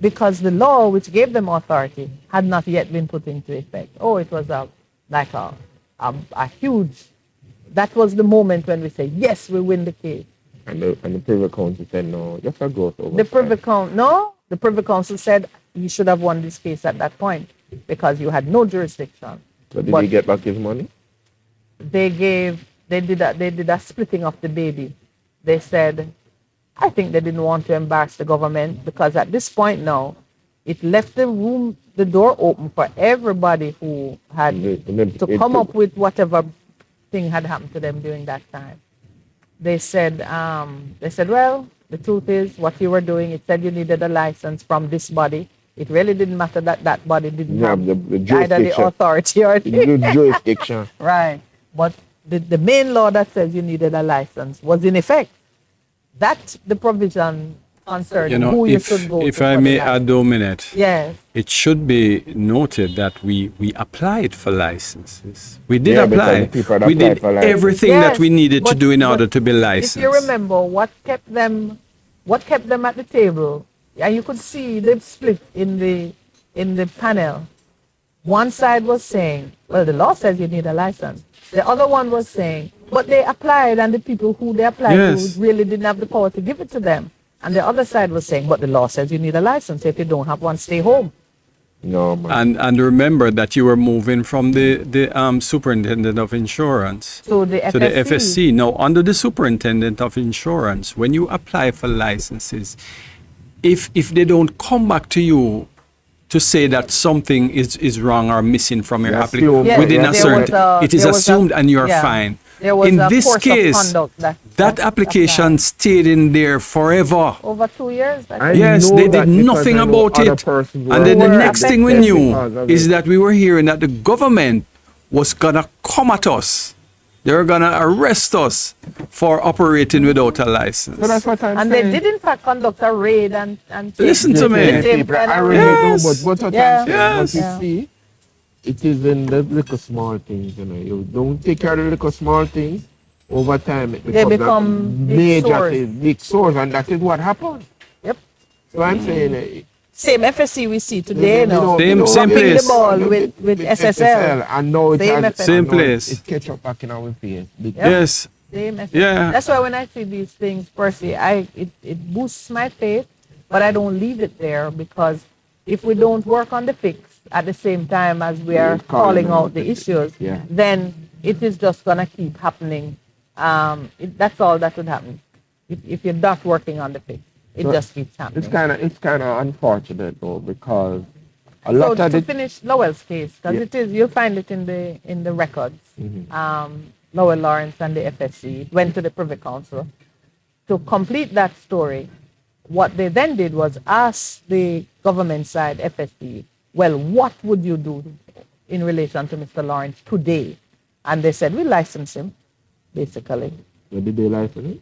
because the law which gave them authority had not yet been put into effect. Oh, it was a huge... That was the moment when we say, yes, we win the case. And the Privy Council said no, just a gross oversight. The Privy Council said you should have won this case at that point because you had no jurisdiction. So did But he get back his money? they did a splitting of the baby. They said, I think they didn't want to embarrass the government because at this point now, it left the door open for everybody who had to come up with whatever thing had happened to them during that time. They said, well, the truth is, what you were doing, it said you needed a license from this body. It really didn't matter that that body didn't Yeah, have the either the jurisdiction. authority or The jurisdiction. right. But the main law that says you needed a license was in effect. That's the provision concerning who you should go if to I for the may license. add a minute, Yes. it should be noted that we applied for licenses. We did Yeah, because apply. the people that We applied did for license. everything that we needed to but- do in but order to be If you licensed. remember what kept them at the table, and you could see the split in the panel. One side was saying, well, the law says you need a license. The other one was saying, but they applied, and the people who they applied Yes. to really didn't have the power to give it to them. And the other side was saying, but the law says you need a license. If you don't have one, stay home. No, man. And remember that you were moving from the superintendent of insurance So the to the FSC. FSC. Now, under the superintendent of insurance, when you apply for licenses, if they don't come back to you to say that something is wrong or missing from your Yes, application Yes, within a there certain, was a- it is there was a- assumed and you're yeah. fine. There was In a this course of case, conduct that application stayed in there forever. over 2 years. I I think. Yes, know they that did because nothing I know about other it. persons And then the were next thing we affected knew because of is it. that we were hearing that the government was gonna come at us. They were gonna arrest us for operating without a license. So that's what I'm And saying. they did in fact conduct a raid and Listen to take me. the same People, kind I of really raid. Yes. know, but what I'm Yeah. saying, Yes. but you Yeah. see, it is in the little small things, you know. You don't take care of the little small things, over time it They becomes a become big major sores. thing, big sores, and that is what happened. Yep. So I'm saying, Same FSC we see today you now. know, Same- you know, same Dropping place. the ball with SSL. and now it Same has, FSC. Same and now place. It catch up back in our face. Big Yep. Yes. Same FSC. Yeah. That's why when I see these things, Percy, it boosts my faith, but I don't leave it there because if we don't work on the fix at the same time as we are We're calling calling out the issues, Yeah. then it is just gonna keep happening. That's all that would happen if you're not working on the fix. It So just keeps happening. it's kind of unfortunate though, because a So lot of to the finish Lowell's case, because Yeah. it is, you'll find it in the records. Lowell Lawrence and the FSC went to the Privy Council to complete that story. What they then did was ask the government side, FSC, well, what would you do in relation to Mr. Lawrence today? And they said, we license him, basically. the daylight for it.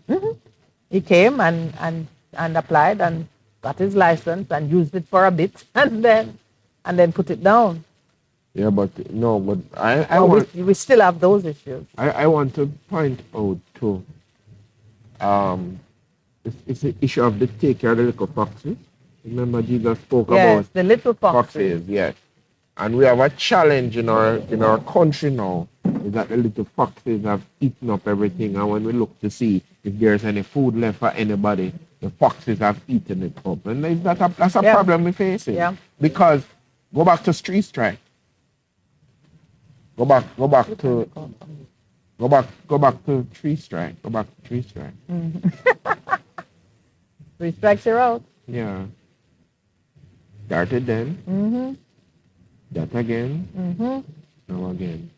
He came and applied and got his license and used it for a bit and then put it down. Yeah, but no, but I Oh, want we still have those issues. I want to point out too. It's the issue of the take care of the little foxes. Remember Jesus spoke Yes, about the little foxes. foxes, yes. And we have a challenge in our country now, is that the little foxes have eaten up everything, and when we look to see if there's any food left for anybody, the foxes have eaten it up. And that's a Yeah. problem we're facing. Yeah. Because go back to street strike. Go back to tree strike. Go back to tree strike. 3 strikes you're out. Yeah. Started then. That again. Now again.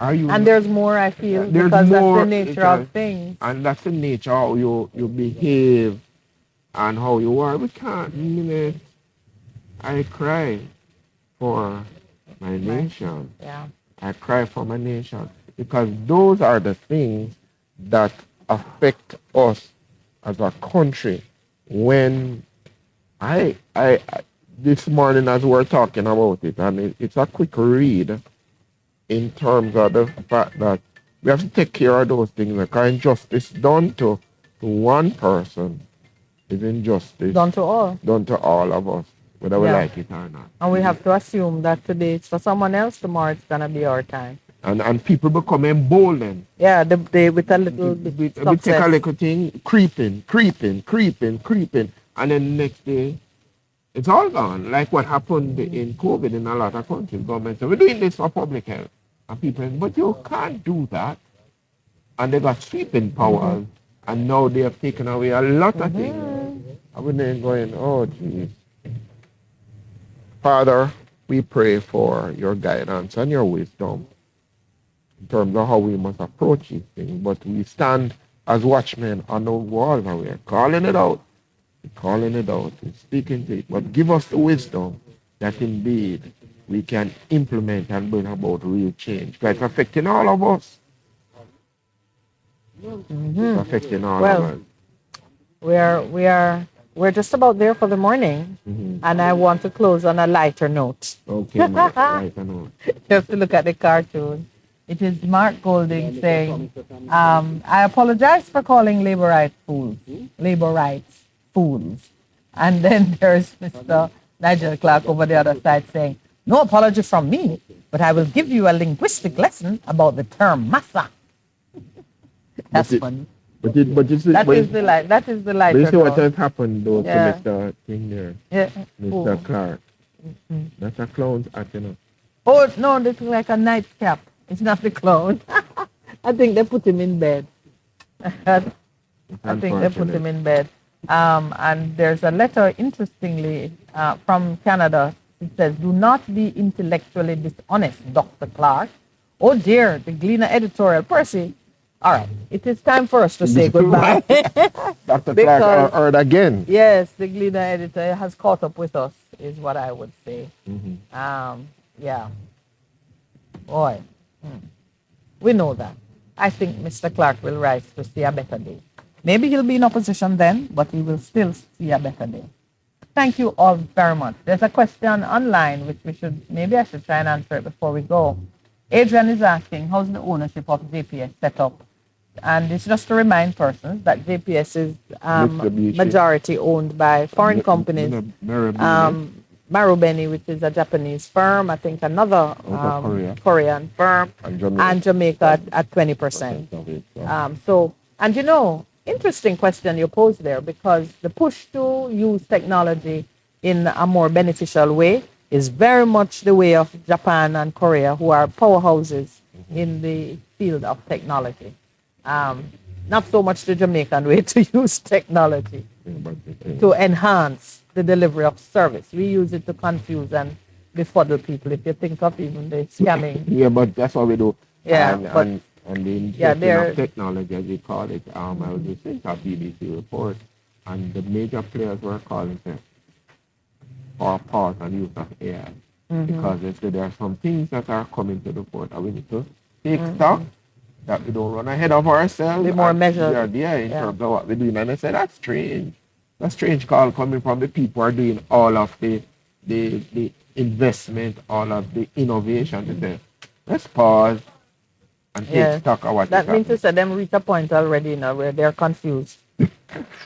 Are you? And there's more, I feel, There's because more, that's the nature of things. And that's the nature how you behave and how you are. We can't minute. I cry for my nation. Yeah. I cry for my nation because those are the things that affect us as a country. When I this morning as we're talking about it, and it's a quick read in terms of the fact that we have to take care of those things. Because injustice done to one person is injustice Done to all. done to all of us, whether we Yeah. like it or not. And we have to assume that today it's for someone else, tomorrow it's going to be our time. And people become emboldened. Yeah, they with a little We bit take a success. little thing, creeping, and then next day, it's all gone. Like what happened in COVID in a lot of countries. Government said, we're doing this for public health. And people say, but you can't do that. And they got sweeping powers. And now they have taken away a lot of things. And we're then going, oh, geez. Father, we pray for your guidance and your wisdom in terms of how we must approach these things. But we stand as watchmen on the walls and we're calling it out. calling it out, we're speaking to it, but give us the wisdom that indeed we can implement and bring about real change. Because it's affecting all of us. It's affecting all Well, of us. we're just about there for the morning, and I want to close on a lighter note. Okay, Mark, right, I know. You have to look at the cartoon. It is Mark Golding saying, I apologize for calling labor rights fools. Labor rights fools. And then there's Mr. Nigel Clark over the other side saying, no apology from me, but I will give you a linguistic lesson about the term massa. That's funny. But you see, That is the light. That is the light. but you see what has happened though Yeah. to Mr. Thing there, Yeah. Mr. Oh. Clark. That's a clown's act, you know. Oh no, this is like a nightcap. It's not the clown. I think they put him in bed. I think they put him in bed. And there's a letter, interestingly, from Canada. It says, "Do not be intellectually dishonest, Dr. Clark." Oh dear, the Gleaner editorial. Percy. All right, it is time for us to say goodbye. Dr. Because- Clark heard again. Yes, the Gleaner editor has caught up with us, is what I would say. Yeah. Boy, we know that. I think Mr. Clark will rise to see a better day. Maybe he'll be in opposition then, but he will still see a better day. Thank you all very much. There's a question online which maybe I should try and answer it before we go. Adrian is asking, how's the ownership of JPS set up? And it's just to remind persons that JPS is Mitsubishi. majority owned by foreign companies. Marubeni, which is a Japanese firm, I think another Korea. Korean firm, And Jamaica at 20%. of it, so. So, and you know, interesting question you posed there, because the push to use technology in a more beneficial way is very much the way of Japan and Korea, who are powerhouses in the field of technology. Not so much the Jamaican way to use technology to enhance the delivery of service. We use it to confuse and befuddle people. If you think of even the scamming. Yeah, but that's what we do. Yeah, and, but- and the Yeah, injection they're- of technology, as we call it, I was just saying a BBC report, and the major players were calling them for pause and use of AI. Because they said there are some things that are coming to the fore and we need to take stock that we don't run ahead of ourselves. Be more and measured. we are there in Yeah. terms of what we're doing. And I said, that's strange. That's strange call coming from the people who are doing all of the investment, all of the innovation. They say, let's pause and take Yeah. stock of what That is means to say them reach a point already now where they're confused.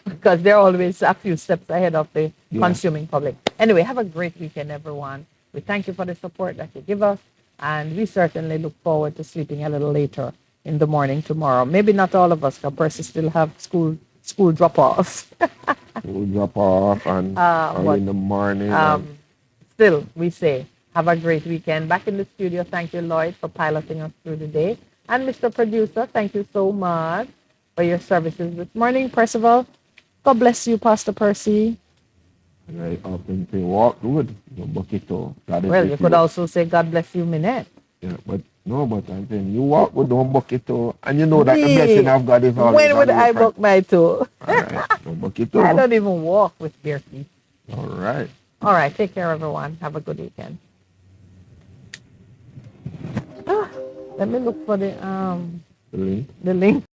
Because they're always a few steps ahead of the consuming public. Anyway, have a great weekend, everyone. We thank you for the support that you give us, and we certainly look forward to sleeping a little later in the morning tomorrow. Maybe not all of us, because Percy still have school drop-offs. We'll drop off and but, early in the morning. Still, we say, have a great weekend. Back in the studio, thank you, Lloyd, for piloting us through the day. And Mr. Producer, thank you so much for your services this morning. Percival, God bless you, Pastor Percy. and I often say, walk good, no bucket too. God is Well, with you could also say, God bless you, Minette. Yeah, but no, but I'm saying you walk with don't bucket too, and you know that the Me? blessing of God is always When would on your I front. buck my toe? All right, don't bucket too. I don't even walk with bare feet. All right. All right, take care, everyone. Have a good weekend. Let me look for the Link. link.